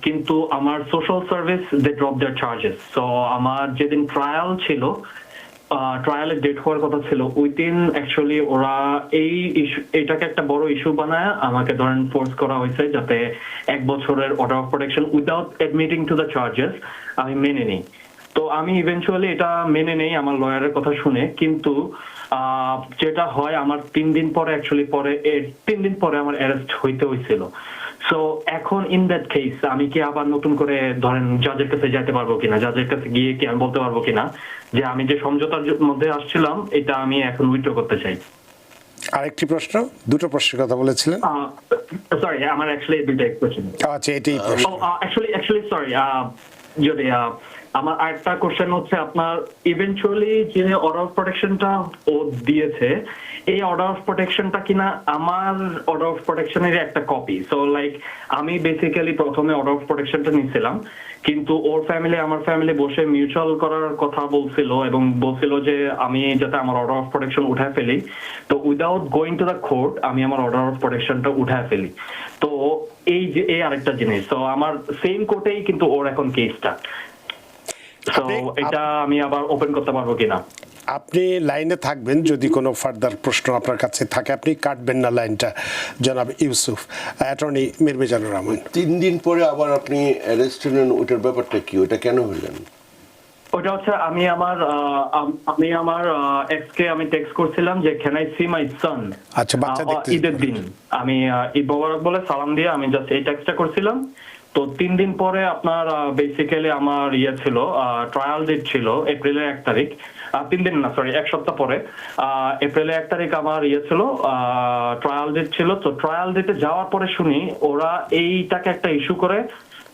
D: কিন্তু আমার সোশ্যাল সার্ভিস দে ড্রপ দেয়ার চার্জেস। সো আমার যেদিন ট্রায়াল ছিল, ট্রায়ালের ডেট হওয়ার কথা ছিল, ওই দিন অ্যাকচুয়ালি ওরা এটাকে একটা বড় ইস্যু বানায় আমাকে ধরেন ফোর্স করা হয়েছে যাতে 1 বছরের order of protection without admitting to the charges আমি মেনে নিই। তো আমি ইভেনচুয়ালি এটা মেনে নেই আমার লয়ারের কথা শুনে, কিন্তু যেটা হয় আমার 3 দিন পরে আমার অ্যারেস্ট হইতে হয়েছিল। সো এখন ইন দ্যাট কেস আমি কি আবার নতুন করে ধরেন জাজের কাছে যেতে পারবো কিনা, জাজের কাছে গিয়ে কি আমি বলতে পারবো কিনা যে আমি যে সমঝোতার মধ্যে আসছিলাম এটা আমি এখন উইথড্র করতে চাই?
A: আরেকটি প্রশ্ন, দুটো প্রশ্নের কথা বলেছিলেন।
D: সরি, আমার অ্যাকচুয়ালি দুটো কোশ্চেন।
A: আচ্ছা, এটাই প্রশ্ন।
D: অ্যাকচুয়ালি সরি, যদি আমার আরেকটা কোশ্চেন হচ্ছে, আপনার ইভেনচুয়ালি যে অর্ডার অফ প্রোটেকশনটা ও দিয়েছে, এই অর্ডার অফ প্রোটেকশনটা কিনা আমার অর্ডার অফ প্রোটেকশনের একটা কপি। সো লাইক আমি বেসিক্যালি প্রথমে অর্ডার অফ প্রোটেকশনটা নিয়েছিলাম, কিন্তু ওর ফ্যামিলি আমার ফ্যামিলি বসে মিউচুয়াল করার কথা বলছিল এবং বলছিল যে আমি যাতে আমার অর্ডার অফ প্রোটেকশন উঠায় ফেলি, তো without going to the court আমি আমার অর্ডার অফ প্রোটেকশনটা উঠায় ফেলি। তো এই আরেকটা জিনিস, তো আমার সেম কোর্টেই কিন্তু ওর এখন কেসটা, তো এটা আমি আবার ওপেন করতে পারবো কিনা?
A: আপনি লাইনে থাকবেন, যদি কোনো ফার্দার প্রশ্ন আপনার কাছে থাকে আপনি কাটবেন না লাইনটা। জনাব ইউসুফ, অ্যাটর্নি মীর মিজানুর রহমান।
B: 3 দিন পরে আবার আপনি অ্যারেস্ট হলেন, ওটার ব্যাপারটা কি, ওটা কেন হলেন?
D: ওটা হচ্ছে আমি আমার এক্স কে আমি টেক্সট করছিলাম যে ক্যান আই সি মাই সন।
A: আচ্ছা, বাচ্চা দেখতে
D: ঈদের দিন আমি ঈদ মোবারক বলে সালাম দিয়ে আমি জাস্ট এই টেক্সটটা করছিলাম। তো 3 দিন পরে আপনার বেসিক্যালি আমার ছিল ট্রায়াল ডেট ছিল এপ্রিলের 1 তারিখ। 3 দিন না, সরি, 1 সপ্তাহ পরে এপ্রিলের 1 তারিখ আমার ছিল ট্রায়াল ডেট ছিল। তো ট্রায়াল ডেটে যাওয়ার পরে শুনি ওরা এইটাকে একটা ইস্যু করে।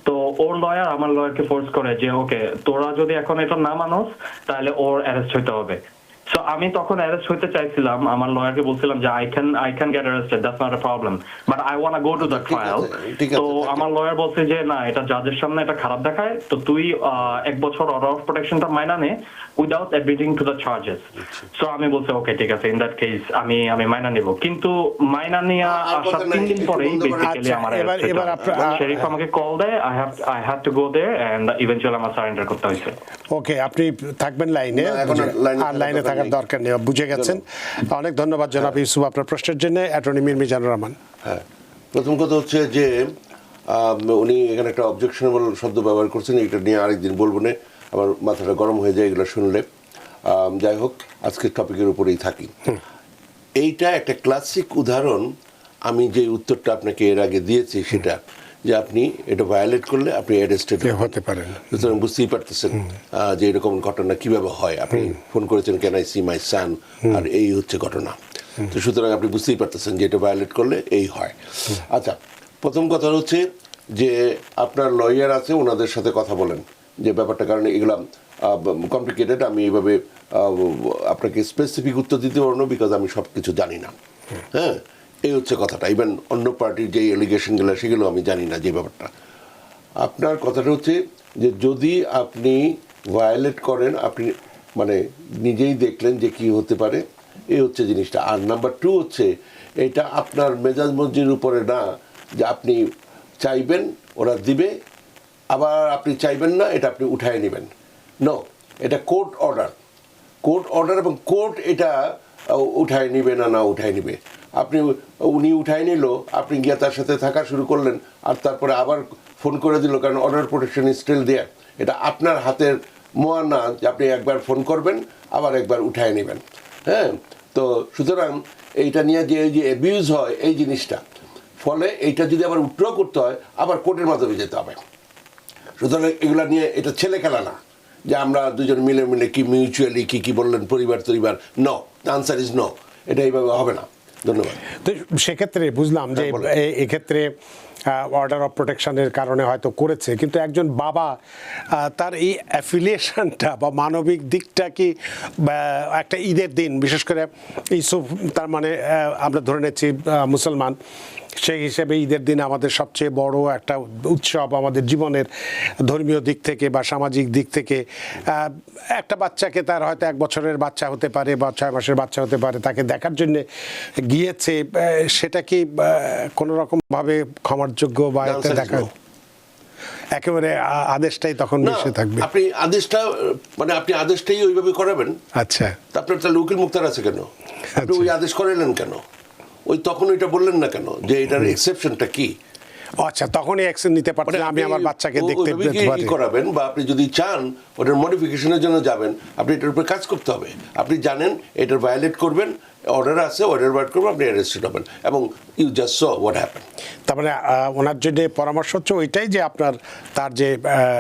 D: তো ওর লয়ার আমার লয়ারকে ফোর্স করে যে ওকে, তোরা যদি এখন এটা না মানোস তাহলে ওর অ্যারেস্ট হইতে হবে। সো আমি তখন অ্যারেস্ট হইতে চাইছিলাম, আমার লয়ারকে বলছিলাম যে I can get arrested, that's not a problem, but I want go to the trial. তো আমার লয়ার বলছে যে না, এটা জাজের সামনে এটা খারাপ দেখায়, তো তুই 1 বছর অর্ডার অফ প্রোটেকশনটা মাইনা নে without admitting to the charges. So আমি বলছি ওকে ঠিক আছে, ইন দ্যাট কেস আমি মাইনা নেব। কিন্তু মাইনা নিয়ে আসার 3 দিন পরেই বেসিক্যালি আমার শরীফ আমাকে কল দেয়, I have to go there and eventually আমার সারেন্ডার করতে হয়েছে।
A: ওকে, আপনি থাকবেন লাইনে, আর লাইনে থাকার দরকার নেই, বুঝে গেছেন। অনেক ধন্যবাদ জনাব ইউসুফ আপনার প্রশ্নের জন্য। অ্যাটর্নি মীর মিজানুর রহমান।
B: হ্যাঁ, প্রথম কথা হচ্ছে যে উনি এখানে একটা অবজেকশনেবল শব্দ ব্যবহার করছেন, এটা নিয়ে আরেকদিন বলবো না, আমার মাথাটা গরম হয়ে যায় এগুলো শুনলে। যাই হোক, আজকের টপিকের উপরেই থাকি। এইটা একটা ক্লাসিক উদাহরণ, আমি যে উত্তরটা আপনাকে এর আগে দিয়েছি সেটা, যে আপনি এটা ভায়োলেট করলে আপনি অ্যারেস্টেড
A: হতে পারেন।
B: সুতরাং বুঝতেই পারতেছেন যে এরকম ঘটনা কিভাবে হয়। আপনি ফোন করেছেন ক্যান আই সি মাই সান, আর এই হচ্ছে ঘটনা। তো সুতরাং আপনি বুঝতেই পারতেছেন যে এটা ভায়োলেট করলে এই হয়। আচ্ছা, প্রথম কথা হচ্ছে যে আপনার লয়ার আছে, ওনাদের সাথে কথা বলেন যে ব্যাপারটা, কারণ এগুলো কমপ্লিকেটেড। আমি এইভাবে আপনাকে স্পেসিফিক উত্তর দিতে পারবো না, বিকজ আমি সব কিছু জানি না। হ্যাঁ, এই হচ্ছে কথাটা। ইভেন অন্য পার্টির যে এলিগেশনগুলো সেগুলো আমি জানি না যে ব্যাপারটা। আপনার কথাটা হচ্ছে যে যদি আপনি ভায়োলেট করেন, আপনি মানে নিজেই দেখলেন যে কি হতে পারে, এই হচ্ছে জিনিসটা। আর নাম্বার 2 হচ্ছে এটা আপনার মেজাজ মর্জির উপরে না, যে আপনি চাইবেন ওরা দিবে, আবার আপনি চাইবেন না, এটা আপনি উঠায় নেবেন। নো, এটা কোর্ট অর্ডার এবং কোর্ট এটা উঠায় নিবে না উঠায় নিবে। আপনি উনি উঠায় নিল, আপনি গিয়ে তার সাথে থাকা শুরু করলেন, আর তারপরে আবার ফোন করে দিল, কারণ order protection is still there. এটা আপনার হাতের মোয়া না যে আপনি একবার ফোন করবেন আবার একবার উঠায় নেবেন। হ্যাঁ, তো সুতরাং এইটা নিয়ে যে অ্যাবিউজ হয় এই জিনিসটা, ফলে এইটা যদি আবার উইথড্র করতে হয় আবার কোর্টের মাধ্যমে যেতে হবে। সুতরাং এগুলা নিয়ে এটা ছেলে খেলা না যে আমরা দুজন মিলে কি মিউচুয়ালি কি বললেন পরিবার, no, the answer is no, এটা এইভাবে হবে না। ধন্যবাদ।
A: তো সেক্ষেত্রে বুঝলাম যে
B: বলুন।
A: এক্ষেত্রে অর্ডার অফ প্রোটেকশনের কারণে হয়তো করেছে, কিন্তু একজন বাবা তার এই অ্যাফিলিয়েশনটা বা মানবিক দিকটা কি একটা ঈদের দিন, বিশেষ করে ইউসুফ তার মানে আমরা ধরে নিচ্ছি মুসলমান, সেই হিসেবে ঈদের দিন আমাদের সবচেয়ে বড় একটা উৎসব আমাদের জীবনের ধর্মীয় দিক থেকে বা সামাজিক দিক থেকে। একটা বাচ্চাকে, তার হয়তো 1 বছরের বাচ্চা হতে পারে বা 6 মাসের বাচ্চা হতে পারে, তাকে দেখার জন্য গিয়েছে, সেটা কি কোনো রকমভাবে ক্ষমার যোগ্য বা এতে দেখা একেবারে আদেশটাই তখন মিশে থাকবে?
B: আপনি আদেশটা মানে আপনি আদেশটাই ওইভাবে করাবেন।
A: আচ্ছা,
B: আপনার তাহলে উকিল মুক্তার আছে কেন? আপনি ওই আদেশ করালেন কেন? ওই তখন ওইটা বললেন না কেন যে এটার এক্সেপশনটা কি?
A: আচ্ছা, তখনই অ্যাকশন নিতে পারতেন, আমি আমার বাচ্চাকে দেখতে পারি
B: করাবেন, বা আপনি যদি চান ওটার মডিফিকেশনের জন্য যাবেন, আপনি এটার উপরে কাজ করতে হবে। আপনি জানেন এটার ভায়োলেট করবেন, অর্ডার আছে, অর্ডার ভায়োলেট করবেন, আপনি অ্যারেস্টেড হবেন, এবং you just saw what happen.
A: তার মানে ওনার জন্য পরামর্শ হচ্ছে ওইটাই যে আপনার তার যে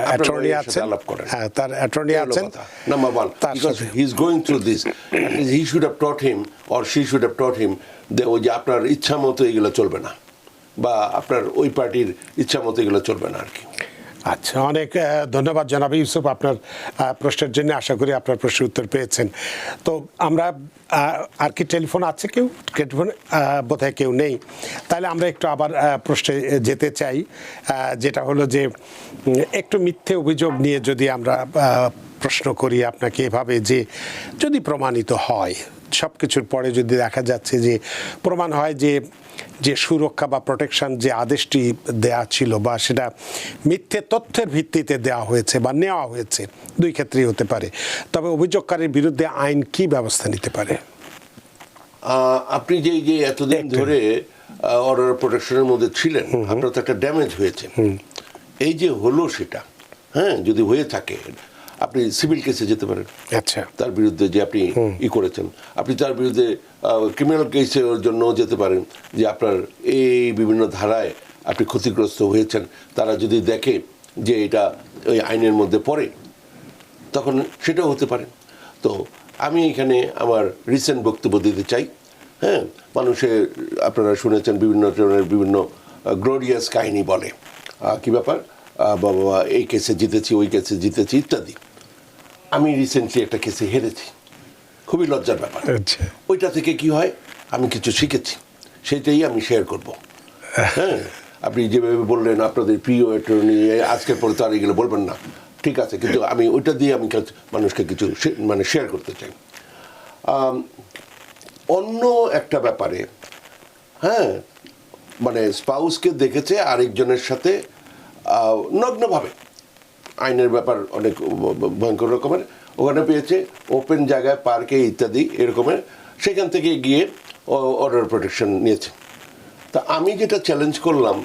A: অ্যাটর্নি আছেন, হ্যাঁ, তার অ্যাটর্নি আছেন,
B: number 1, because he is going through this, he should have taught him or she should have taught him ওই যে আপনার ইচ্ছা মতো এগুলো চলবে না, বা আপনার ওই পার্টির ইচ্ছা মতো এগুলো চলবে না আর কি।
A: আচ্ছা, অনেক ধন্যবাদ জনাব ইউসুফ আপনার প্রশ্নের জন্য। আশা করি আপনার প্রশ্নের উত্তর পেয়েছেন। তো আমরা আর কি টেলিফোন আছে কেউ? টেলিফোন বোধহয় কেউ নেই। তাহলে আমরা একটু আবার প্রশ্নে যেতে চাই, যেটা হলো যে একটু মিথ্যে অভিযোগ নিয়ে যদি আমরা প্রশ্ন করি আপনাকে এভাবে, যে যদি প্রমাণিত হয় সব কিছুর পরে, যদি দেখা যাচ্ছে যে প্রমাণ হয় যে সুরক্ষা বা প্রোটেকশন যে আদেশটি দেয়া ছিল বা সেটা মিথ্যে তথ্যের ভিত্তিতে দেওয়া হয়েছে বা নেওয়া হয়েছে, 2 ক্ষেত্রেই হতে পারে, তবে অভিযোগকারীর বিরুদ্ধে আইন কি ব্যবস্থা নিতে পারে?
B: আপনি যে এতদিন ধরে অর্ডার প্রোটেকশনের মধ্যে ছিলেন, আপনার তো একটা ড্যামেজ হয়েছে, এই যে হলো সেটা, হ্যাঁ, যদি হয়ে থাকে আপনি সিভিল কেসে যেতে পারেন।
A: আচ্ছা,
B: তার বিরুদ্ধে যে আপনি করেছেন, আপনি তার বিরুদ্ধে ক্রিমিনাল কেসের জন্য যেতে পারেন, যে আপনার এই বিভিন্ন ধারায় আপনি ক্ষতিগ্রস্ত হয়েছেন, তারা যদি দেখে যে এটা ওই আইনের মধ্যে পড়ে, তখন সেটাও হতে পারে। তো আমি এখানে আমার রিসেন্ট বক্তব্য দিতে চাই। হ্যাঁ, মানুষের আপনারা শুনেছেন বিভিন্ন ধরনের বিভিন্ন গ্লোরিয়াস কাহিনী বলে, কি ব্যাপার, বাবা এই কেসে জিতেছি, ওই কেসে জিতেছি ইত্যাদি। আমি রিসেন্টলি একটা কেসে হেরেছি, খুবই লজ্জার ব্যাপার। ওইটা থেকে কি হয়, আমি কিছু শিখেছি, সেটাই আমি শেয়ার করব। হ্যাঁ, আপনি যেভাবে বললেন আপনাদের প্রিয় অ্যাটর্নি, আজকের পরে তো আর এগুলো বলবেন না, ঠিক আছে, কিন্তু আমি ওইটা দিয়ে আমি মানুষকে কিছু মানে শেয়ার করতে চাই। অন্য একটা ব্যাপারে, হ্যাঁ, মানে স্পাউসকে দেখেছে আরেকজনের সাথে নগ্নভাবে, আইনের ব্যাপার অনেক ভয়ঙ্কর রকমের, ওখানে পেয়েছে ওপেন জায়গায়, পার্কে ইত্যাদি এরকমের, সেখান থেকে গিয়ে অর্ডার প্রোটেকশন নিয়েছে। তা আমি যেটা চ্যালেঞ্জ করলাম,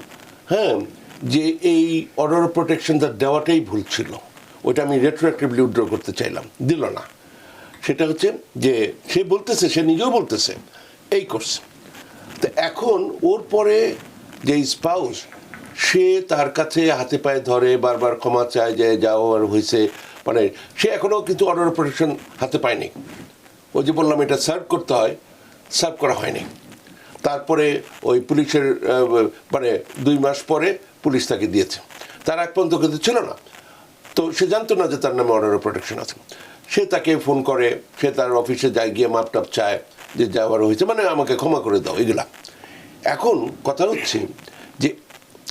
B: হ্যাঁ, যে এই অর্ডার প্রোটেকশনটা দেওয়াটাই ভুল ছিল, ওইটা আমি রেট্রোঅ্যাক্টিভলি উইথড্র করতে চাইলাম, দিল না। সেটা হচ্ছে যে সে বলতেছে, সে নিজেও বলতেছে এই করছে। তো এখন ওর পরে যে স্পাউস, সে তার কাছে হাতে পায়ে ধরে, বারবার ক্ষমা চায় যে যাও আর হয়েছে, মানে সে এখনও কিন্তু অর্ডার প্রোটেকশন হাতে পায়নি। ওই যে বললাম এটা সার্ভ করতে হয়, সার্ভ করা হয়নি। তারপরে ওই পুলিশের মানে 2 মাস পরে পুলিশ তাকে দিয়েছে, তার এক পর্যন্ত কিন্তু ছিল না। তো সে জানতো না যে তার নামে অর্ডার অফ প্রোটেকশন আছে। সে তাকে ফোন করে, সে তার অফিসে যায়, গিয়ে মাপ টাপ চায় যে যাওয়ার হয়েছে, মানে আমাকে ক্ষমা করে দাও, এগুলা এখন কথা হচ্ছে যে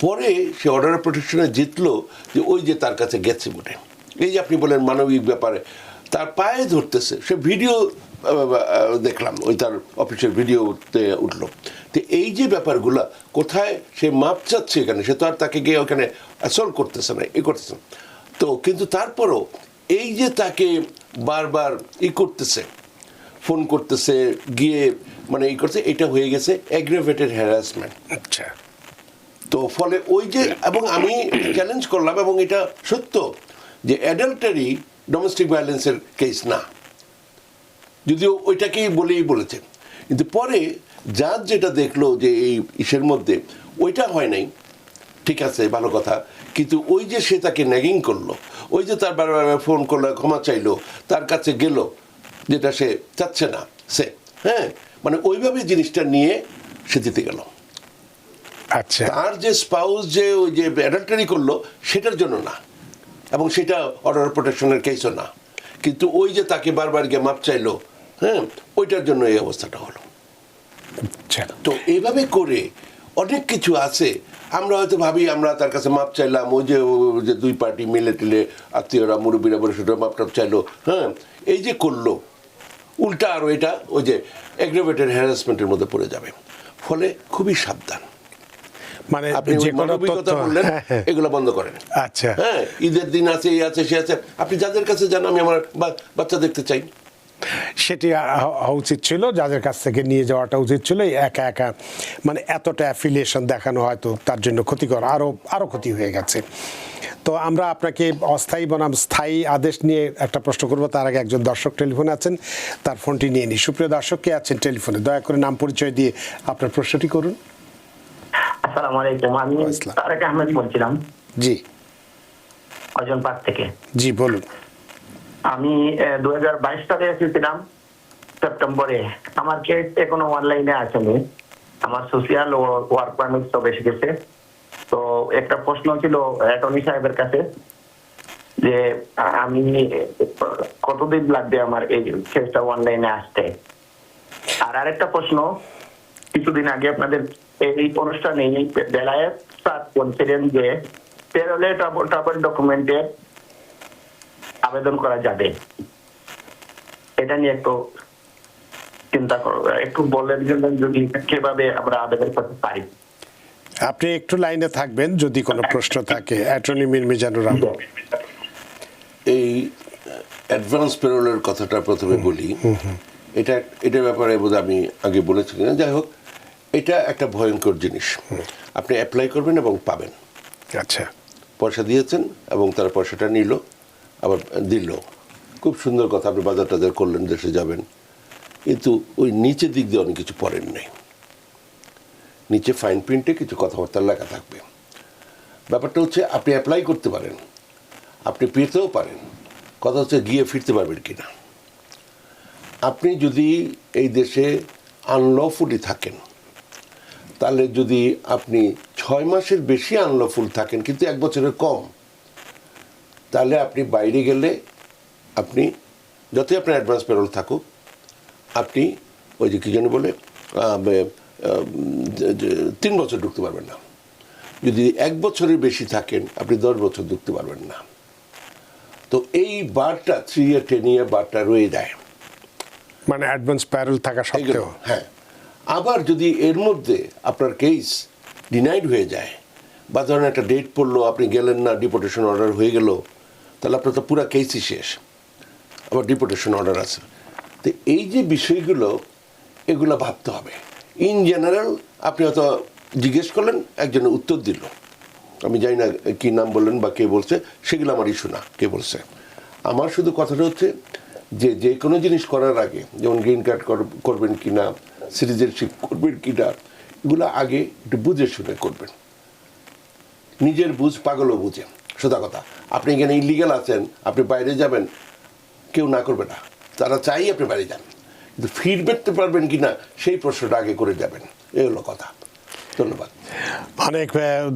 B: পরে সে অর্ডার অফ প্রোটেকশনে জিতলো যে ওই যে তার কাছে গেছে বলে, এই যে আপনি বলেন মানবিক ব্যাপারে তার পায়ে ধরতেছে, সে ভিডিও দেখলাম, ওই তার অফিসের ভিডিওতে উঠলো। তো এই যে ব্যাপারগুলো কোথায় সে মাপ চাচ্ছে, এখানে সে তো আর তাকে গিয়ে ওখানে অ্যাসল্ট করতেছে না, করতেছে না। তো কিন্তু তারপরও এই যে তাকে বারবার করতেছে, ফোন করতেছে, গিয়ে মানে করছে, এটা হয়ে গেছে অ্যাগ্রাভেটেড হ্যারাসমেন্ট।
A: আচ্ছা,
B: তো ফলে ওই যে, এবং আমি চ্যালেঞ্জ করলাম, এবং এটা সত্য যে অ্যাডাল্টারি ডোমেস্টিক ভায়োলেন্সের কেস না, যদিও ওইটাকেই বলেছে। কিন্তু পরে জাজ যেটা দেখলো যে এই ইসের মধ্যে ওইটা হয় নাই, ঠিক আছে, ভালো কথা, কিন্তু ওই যে সে তাকে ন্যাগিং করলো, ওই যে তার বারবার ফোন করলো, ক্ষমা চাইলো, তার কাছে গেল, যেটা সে চাচ্ছে না সে, হ্যাঁ, মানে ওইভাবে জিনিসটা নিয়ে সে জিতে গেল।
A: আচ্ছা,
B: তার যে স্পাউস যে ওই যে অ্যাডাল্টারি করলো সেটার জন্য না, এবং সেটা অর্ডার অফ প্রোটেকশনের কেসও না, কিন্তু ওই যে তাকে বারবার গিয়ে মাপ চাইলো, হ্যাঁ, ওইটার জন্য এই অবস্থাটা হলো।
A: আচ্ছা,
B: তো এইভাবে করে অনেক কিছু আছে, আমরা হয়তো ভাবি আমরা তার কাছে মাপ চাইলাম, ওই যে দুই পার্টি মিলে টিলে আত্মীয়রা মুরব্বীরা বলে সেটা মাপ টাপ চাইলো, হ্যাঁ, এই যে করলো, উল্টা আরও এটা ওই যে অ্যাগ্রাভেটেড হ্যারাসমেন্টের মধ্যে পড়ে যাবে। ফলে খুবই সাবধান,
A: মানে
B: আপনি
A: যে
B: ওই
A: কোনো
B: মানবিকতা
A: তথ্য,
B: বললেন,
A: হ্যাঁ,
B: এগুলো বন্ধ করেন।
A: আচ্ছা,
B: হ্যাঁ, ঈদের দিন আছে, এই আছে, সে আছে, আপনি যাদের কাছে যান, আমি আমার বাচ্চা দেখতে চাই,
A: সেটি হওয়া উচিত ছিল, যাদের কাছ থেকে নিয়ে যাওয়াটা উচিত ছিল। এই একা একা মানে এতটা অ্যাফিলিয়েশন দেখানো হয়তো তার জন্য ক্ষতিকর, আরও ক্ষতি হয়ে গেছে। তো আমরা আপনাকে অস্থায়ী বনাম স্থায়ী আদেশ নিয়ে একটা প্রশ্ন করবো, তার আগে একজন দর্শক টেলিফোনে আছেন, তার ফোনটি নিয়ে নিই। সুপ্রিয় দর্শক, কে আছেন টেলিফোনে? দয়া করে নাম পরিচয় দিয়ে আপনার প্রশ্নটি করুন।
E: আসসালামু আলাইকুম, আমি
A: আসসালাম।
E: তারেক আহমেদ বলছিলাম
A: জি,
E: অজন পার্ক থেকে।
A: জি বলুন।
E: আমি 2022 সালে এসেছিলাম সেপ্টেম্বরে। আমার কেস এখনো অনলাইনে আসেনি, আমার সোশিয়াল ও ওয়ার্ক পারমিট সব এসে গেছে। তো একটা প্রশ্ন ছিল অ্যাটর্নি সাহেবের কাছে যে আমি কতদিন লাগবে আমার এই কেসটা অনলাইনে আসতে। আর আরেকটা প্রশ্ন, কিছুদিন আগে আপনাদের এই অনুষ্ঠানে বেলায়েত স্যার বলছিলেন যে পেরোলে ট্রাভেল ডকুমেন্টে আবেদন করা যাবে, এটা নিয়ে একটু চিন্তা করো, একটু বলেন যদি কিভাবে আমরা আবেদন করতে পারি।
A: আপনি একটু লাইনে থাকবেন, যদি কোনো প্রশ্ন থাকে। অ্যাটর্নি মীর মিজানুর রহমান।
B: এই অ্যাডভান্স পেরোলের কথাটা প্রথমে বলি। এটার ব্যাপারে বোধ আমি আগে বলেছি না, যাই হোক, এটা একটা ভয়ঙ্কর জিনিস। আপনি অ্যাপ্লাই করবেন এবং পাবেন,
A: আচ্ছা,
B: পয়সা দিয়েছেন এবং তারা পয়সাটা নিল, আবার দিল, খুব সুন্দর কথা, আপনি বাজার টাজার করলেন, দেশে যাবেন, কিন্তু ওই নিচের দিক দিয়ে অনেক কিছু পড়েন নাই। নিচে ফাইন প্রিন্টে কিছু কথাবার্তা লেখা থাকবে। ব্যাপারটা হচ্ছে আপনি অ্যাপ্লাই করতে পারেন, আপনি পেতেও পারেন, কথা হচ্ছে গিয়ে ফিরতে পারবেন কিনা। আপনি যদি এই দেশে আনলফুলি থাকেন, তাহলে যদি আপনি 6 মাসের বেশি আনলফুল থাকেন কিন্তু 1 বছরের কম, তাহলে আপনি বাইরে গেলে আপনি যতই আপনার অ্যাডভান্স পেরোল থাকুক, আপনি ওই যে কী যেন বলে 3 বছর ঢুকতে পারবেন না। যদি 1 বছরের বেশি থাকেন, আপনি 10 বছর ঢুকতে পারবেন না। তো এই বারটা 3 ইয়ার 10 ইয়ার বারটা রয়ে যায়,
A: মানে অ্যাডভান্স প্যারোল থাকা সত্ত্বেও।
B: হ্যাঁ, আবার যদি এর মধ্যে আপনার কেস ডিনাইড হয়ে যায়, বা ধরেন একটা ডেট পড়লো, আপনি গেলেন না, ডিপোর্টেশন অর্ডার হয়ে গেল, তাহলে আপনার তো পুরো কেসই শেষ, আবার ডিপোর্টেশন অর্ডার আছে। তো এই যে বিষয়গুলো, এগুলো ভাবতে হবে। ইন জেনারেল আপনি হয়তো জিজ্ঞেস করলেন, একজনের উত্তর দিল, আমি জানি না কী নাম বললেন বা কে বলছে, সেগুলো আমার ইস্যু না, কে বলছে। আমার শুধু কথাটা হচ্ছে যে কোনো জিনিস করার আগে, যেমন গ্রিন কার্ড করবেন কি না, সিটিজেনশিপ করবেন কি না, এগুলো আগে একটু বুঝে শুনে করবেন। নিজের বুঝ পাগলও বুঝে, সোজা কথা। আপনি এখানে ইলিগাল আছেন, আপনি বাইরে যাবেন, কেউ না করবে না, তারা চাই আপনি বাইরে যান, কিন্তু ফিরবেতে পারবেন কি না সেই প্রশ্নটা আগে করে যাবেন, এই হলো কথা। ধন্যবাদ।
A: অনেক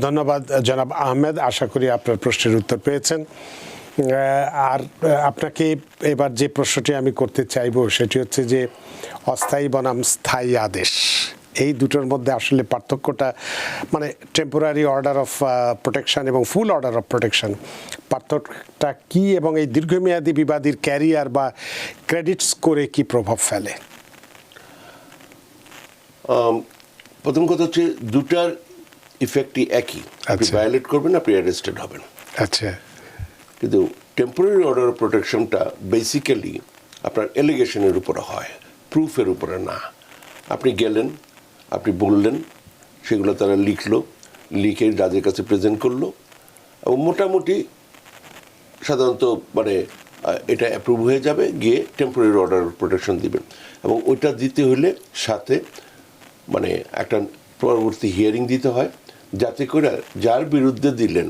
A: ধন্যবাদ জনাব আহমেদ, আশা করি আপনার প্রশ্নের উত্তর পেয়েছেন। আর আপনাকে এবার যে প্রশ্নটি আমি করতে চাইব সেটি হচ্ছে যে অস্থায়ী বনাম স্থায়ী আদেশ, এই দুটোর মধ্যে আসলে পার্থক্যটা, মানে টেম্পোরারি অর্ডার অফ প্রোটেকশন এবং ফুল অর্ডার অফ প্রোটেকশন, পার্থক্যটা কি এবং এই দীর্ঘমেয়াদী বিবাদীর ক্যারিয়ার বা ক্রেডিট স্কোরে কি প্রভাব ফেলে?
B: প্রথম কথা হচ্ছে দুটার ইফেক্টই একই, আপনি
A: আচ্ছা।
B: ভায়োলেট করবেন, আপনি অ্যারেস্টেড হবেন।
A: আচ্ছা,
B: কিন্তু টেম্পোরারি অর্ডার অফ প্রোটেকশনটা বেসিক্যালি আপনার এলিগেশনের উপরে হয়, প্রুফের উপরে না। আপনি গেলেন, আপনি বললেন, সেগুলো তারা লিখলো, লিখে যাদের কাছে প্রেজেন্ট করলো, এবং মোটামুটি সাধারণত মানে এটা অ্যাপ্রুভ হয়ে যাবে, গিয়ে টেম্পোরারি অর্ডার অফ প্রোটেকশন দিবেন। এবং ওইটা দিতে হলে সাথে মানে একটা পরবর্তী হিয়ারিং দিতে হয়, যাতে করে যার বিরুদ্ধে দিলেন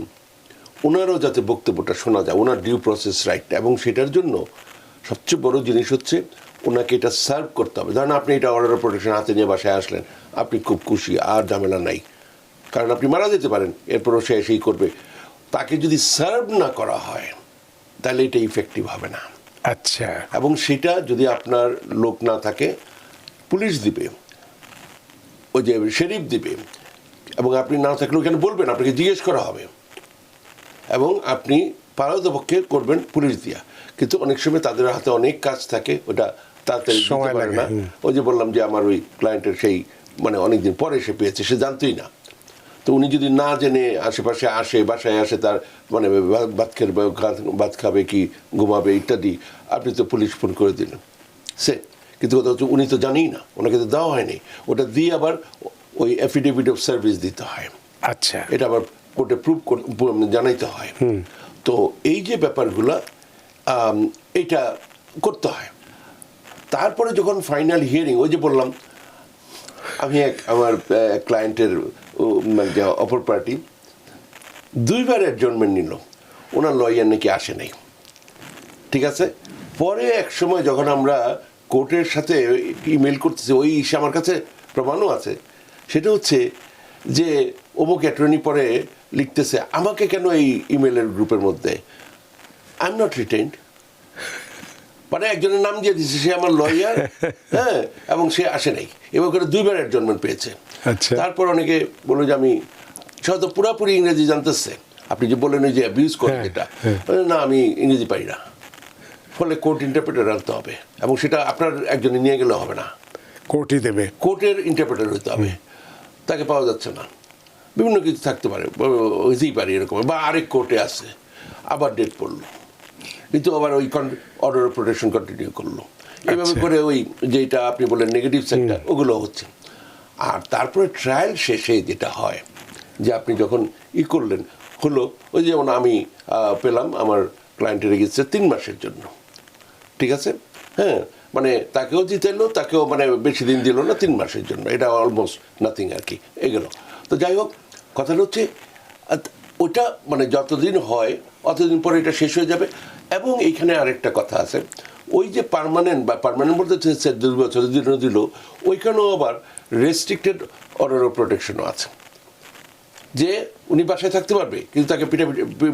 B: ওনারও যাতে বক্তব্যটা শোনা যায়, ওনার ডিউ প্রসেস রাইটটা। এবং সেটার জন্য সবচেয়ে বড় জিনিস হচ্ছে ওনাকে এটা সার্ভ করতে হবে। ধরেন আপনি এটা অর্ডার অফ প্রোটেকশন হাতে নিয়ে বাসায় আসলেন, আপনি খুব খুশি, আর ঝামেলা নাই, কারণ আপনি মারা যেতে পারেন, এরপরও সে এসেই করবে। তাকে যদি সার্ভ না করা হয় তাহলে এটা ইফেক্টিভ হবে না।
A: আচ্ছা,
B: এবং সেটা যদি আপনার লোক না থাকে, পুলিশ দিবে, ওই যে শেরিফ দিবে, এবং আপনি না থাকলে ওখানে বলবেন, আপনাকে জিজ্ঞেস করা হবে, এবং আপনি পারতপক্ষে করবেন পুলিশ দিয়া। কিন্তু অনেক সময় তাদের হাতে অনেক কাজ থাকে, ওটা তাড়াতাড়ি দিতে
A: সময়
B: পারে
A: লাগে,
B: না। ওই যে বললাম যে আমার ওই ক্লায়েন্টের সেই মানে অনেকদিন পরে সে পেয়েছে, সে জানতোই না। তো উনি যদি না জেনে আশেপাশে আসে, বাসায় আসে, তার মানে ভাত খাবে কি ঘুমাবে ইত্যাদি, আপনি তো পুলিশ ফোন করে দিলেন সে। কিন্তু কথা হচ্ছে উনি তো জানেই না, ওনাকে তো দেওয়া হয়নি। ওটা দিয়ে আবার ওই অ্যাফিডেভিট অফ সার্ভিস দিতে হয়।
A: আচ্ছা,
B: এটা আবার কোর্টে প্রুভ জানাইতে হয়। তো এই যে ব্যাপারগুলা এটা করতে হয়। তারপরে যখন ফাইনাল হিয়ারিং, ওই যে বললাম আমি আমার ক্লায়েন্টের যে অপর পার্টি 2 বার অ্যাডজর্নমেন্ট নিল, ওনার লয়ার নাকি আসে নাই, ঠিক আছে। পরে এক সময় যখন আমরা কোর্টের সাথে ইমেল করতেছি, ওই আমার কাছে প্রমাণও আছে, সেটা হচ্ছে যে অমুক অ্যাটর্নি পরে লিখতেছে আমাকে কেন এই ইমেলের গ্রুপের মধ্যে, আই এম নট রিটেইনড। মানে একজনের নাম দিয়ে দিচ্ছে, সে আমার লয়ার, হ্যাঁ, এবং সে আসে নাই, এবং করে 2 বার অ্যাডজর্নমেন্ট পেয়েছে।
A: আচ্ছা।
B: তারপর অনেকে বললো যে আমি হয়তো পুরাপুরি ইংরেজি জানতেছে, আপনি যে বললেন ওই যে অ্যাবিউজ করে যেটা, না আমি ইংরেজি পারি না, ফলে কোর্ট ইন্টারপ্রেটার আনতে হবে, এবং সেটা আপনার একজনে নিয়ে গেলে হবে না,
A: কোর্টই দেবে,
B: কোর্টের ইন্টারপ্রেটার হতে হবে। তাকে পাওয়া যাচ্ছে না, বিভিন্ন কিছু থাকতে পারে, হইতেই পারে এরকম, বা আরেক কোর্টে আছে, আবার ডেট পড়লো, কিন্তু আবার ওই অর্ডার অফ প্রোটেকশন কন্টিনিউ করলো। এইভাবে করে ওই যেটা আপনি বললেন নেগেটিভ সেক্টর, ওগুলো হচ্ছে। আর তারপরে ট্রায়াল শেষে যেটা হয় যে আপনি যখন করলেন হলো, ওই যেমন আমি পেলাম আমার ক্লায়েন্টের রেগেছে 3 মাসের জন্য, ঠিক আছে, হ্যাঁ, মানে তাকেও জিতেলো, তাকেও মানে বেশি দিন দিল না, 3 মাসের জন্য, এটা অলমোস্ট নাথিং আর কি এগুলো। তো যাই হোক, কথাটা হচ্ছে ওটা মানে যতদিন হয় অতদিন পরে এটা শেষ হয়ে যাবে। এবং এইখানে আরেকটা কথা আছে, ওই যে পার্মানেন্ট বলতে 2 বছরের জন্য দিল, ওইখানেও আবার রেস্ট্রিক্টেড অর্ডার অফ প্রোটেকশনও আছে, যে উনি বাসায় থাকতে পারবে, কিন্তু তাকে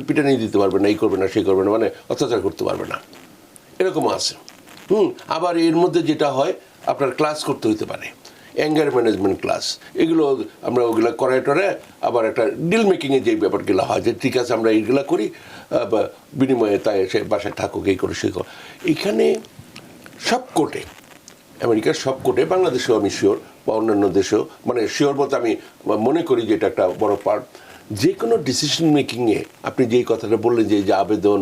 B: পিটা নিয়ে দিতে পারবে না, এই করবে না, সেই করবে না, মানে অত্যাচার করতে পারবে না, এরকমও আছে। আবার এর মধ্যে যেটা হয়, আপনার ক্লাস করতে হইতে পারে, অ্যাঙ্গার ম্যানেজমেন্ট ক্লাস, এগুলো আমরা ওগুলো করায় টরে আবার একটা ডিল মেকিংয়ে যে ব্যাপারগুলো হয়, যে ঠিক আছে আমরা এইগুলো করি, বিনিময়ে তাই সে বাসায় থাকুক, এই করে সেই করে। এখানে সব কোর্টে, আমেরিকার সব কোর্টে, বাংলাদেশেও আমি শিওর, বা অন্যান্য দেশেও, মানে শিওর বলতে আমি মনে করি যে এটা একটা বড় পার্ট, যে কোনো ডিসিশন মেকিংয়ে আপনি যেই কথাটা বললেন, যে আবেদন,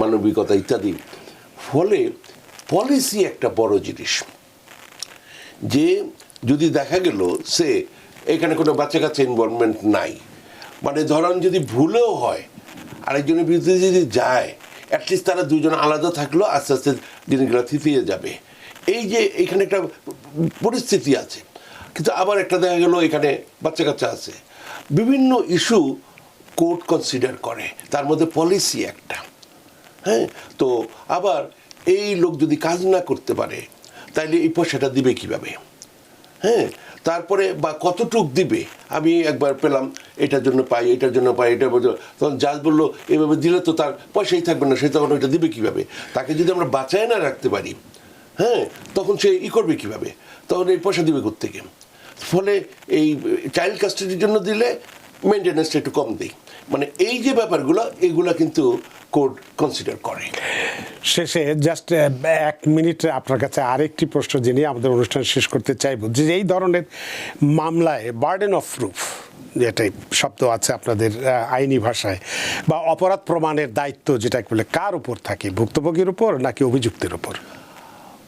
B: মানবিকতা ইত্যাদি, ফলে পলিসি একটা বড় জিনিস। যে যদি দেখা গেল সে এখানে কোনো বাচ্চা কাচ্চা ইনভলভমেন্ট নাই, মানে ধরেন যদি ভুলেও হয় আরেকজনের বিরুদ্ধে যদি যায়, অ্যাটলিস্ট তারা 2 জন আলাদা থাকলো, আস্তে আস্তে জিনিসগুলো থিতিয়ে যাবে। এই যে এখানে একটা পরিস্থিতি আছে, কিন্তু আবার একটা দেখা গেল এখানে বাচ্চা কাচ্চা আছে, বিভিন্ন ইস্যু কোর্ট কনসিডার করে, তার মধ্যে পলিসি একটা, হ্যাঁ। তো আবার এই লোক যদি কাজ না করতে পারে, তাইলে এই পয়সাটা দিবে কিভাবে, হ্যাঁ, তারপরে বা কতটুক দিবে। আমি একবার পেলাম এটার জন্য পাই, এটার জন্য পাই, এটা তখন জাজ বললো এভাবে দিলে তো তার পয়সাই থাকবে না, সে তখন ওইটা দিবে কিভাবে। তাকে যদি আমরা বাঁচায় না রাখতে পারি, হ্যাঁ, তখন সে করবে কিভাবে, তখন এই পয়সা দিবে কোত্থেকে। ফলে এই চাইল্ড কাস্টাডির জন্য দিলে মেনটেন্যান্সটা একটু কম দিই, মানে এই যে ব্যাপারগুলো এগুলো কিন্তু কোর্ট কনসিডার করে।
A: শেষে জাস্ট 1 মিনিট আপনার কাছে আরেকটি প্রশ্ন জেনে আমাদের অনুষ্ঠান শেষ করতে চাইব, যে এই ধরনের মামলায় বার্ডেন অফ প্রুফ যেটাই শব্দ আছে আপনাদের আইনি ভাষায়, বা অপরাধ প্রমাণের দায়িত্ব যেটা বলে কার উপর থাকে, ভুক্তভোগীর উপর নাকি অভিযুক্তের উপর?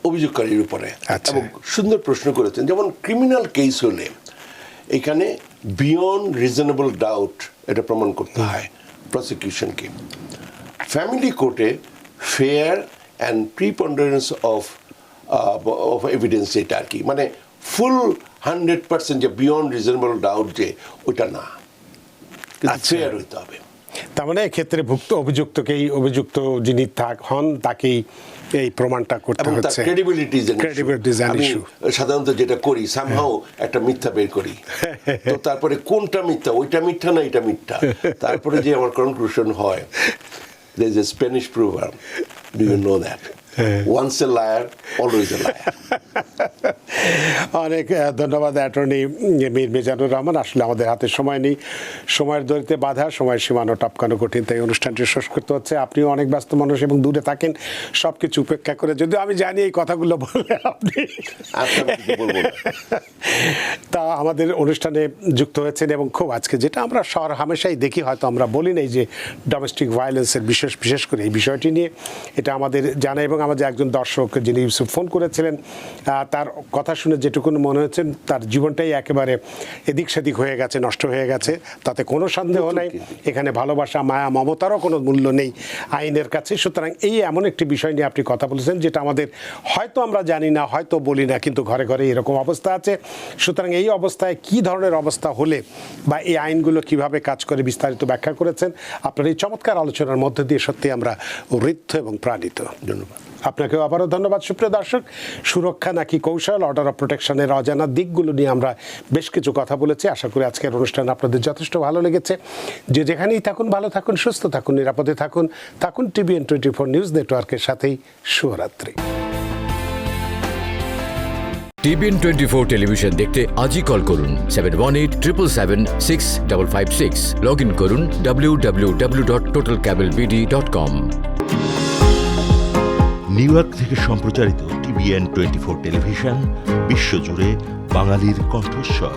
B: অভিযোগকারীর উপরে।
A: আচ্ছা।
B: এবং সুন্দর প্রশ্ন করেছেন, যেমন ক্রিমিনাল কেস হলে এখানে বিয়ন্ড রিজনেবল ডাউট এটা প্রমাণ করতে হয় প্রসিকিউশনকে। ফ্যামিলি কোর্টে ফেয়ার অ্যান্ড প্রিপন্ডারেন্স অফ এভিডেন্স যেটা আর কি, মানে ফুল 100% যে বিয়ন্ড রিজনেবল ডাউট যে ওটা না, কিন্তু ফেয়ার হইতে হবে।
A: তার মানে এক্ষেত্রে অভিযুক্তকেই, অভিযুক্ত যিনি হন তাকেই এই প্রমাণটা করতে
B: এবং তার
A: হচ্ছে।
B: ক্রেডিবিলিটি আমি
A: ইস্যু।
B: সাধারণত যেটা করি সামহাও একটা মিথ্যা বের করি, তো তারপরে কোনটা মিথ্যা, ওইটা মিথ্যা না এটা মিথ্যা, তারপরে যে আমার কনক্লুশন হয়, there is a Spanish proverb, do you know that? Once a liar, always a liar.
A: অনেক ধন্যবাদ অ্যাটর্নি মীর মিজানুর রহমান। আসলে আমাদের হাতে সময় নেই, সময়ের দড়িতে বাধা, সময়ের সীমানো টপকানো কঠিন, তাই অনুষ্ঠানটি শেষ করতে হচ্ছে। আপনিও অনেক ব্যস্ত মানুষ এবং দূরে থাকেন, সব কিছু উপেক্ষা করে, যদিও আমি জানি এই কথাগুলো বললে আপনি তা আমাদের অনুষ্ঠানে যুক্ত হয়েছেন। এবং খুব আজকে যেটা আমরা শহর হামেশাই দেখি, হয়তো আমরা বলি নাই যে ডোমেস্টিক ভায়োলেন্সের বিশেষ করে এই বিষয়টি নিয়ে, এটা আমাদের জানা। এবং আমাদের একজন দর্শক যিনি ইউসুফ ফোন করেছিলেন, তার কথা শুনে যেটুকুন মনে হচ্ছে তার জীবনটাই একেবারে এদিক সেদিক হয়ে গেছে, নষ্ট হয়ে গেছে, তাতে কোনো সন্দেহ নাই। এখানে ভালোবাসা, মায়া, মমতারও কোনো মূল্য নেই আইনের কাছে। সুতরাং এই এমন একটি বিষয় নিয়ে আপনি কথা বলেছেন যেটা আমাদের হয়তো আমরা জানি না, হয়তো বলি না, কিন্তু ঘরে ঘরে এরকম অবস্থা আছে। সুতরাং এই অবস্থায় কি ধরনের অবস্থা হলে বা এই আইনগুলো কিভাবে কাজ করে বিস্তারিত ব্যাখ্যা করেছেন। আপনার এই চমৎকার আলোচনার মধ্যে দিয়ে সত্যি আমরা ঋদ্ধ এবং প্রাণিত।
B: ধন্যবাদ
A: আপনাকেও আবারও ধন্যবাদ। সুপ্রিয় দর্শক, সুরক্ষা নাকি কৌশল, অর্ডার অফ প্রোটেকশনের অজানা দিকগুলো নিয়ে আমরা বেশ কিছু কথা বলেছি। আশা করি আজকের অনুষ্ঠান আপনাদের যথেষ্ট ভালো লেগেছে। যে যেখানেই থাকুন, ভালো থাকুন, সুস্থ থাকুন, নিরাপদে থাকুন। থাকুন TVN 24 নিউজ নেটওয়ার্কের সাথেই। শুভরাত্রি।
F: TVN 24 টেলিভিশন দেখতে আজই কল করুন 7187776556। লগ ইন করুন www.totalcablebd.com।
G: নিউ ইয়র্ক থেকে সম্প্রচারিত TVN 24 টেলিভিশন বিশ্বজুড়ে বাঙালির কণ্ঠস্বর।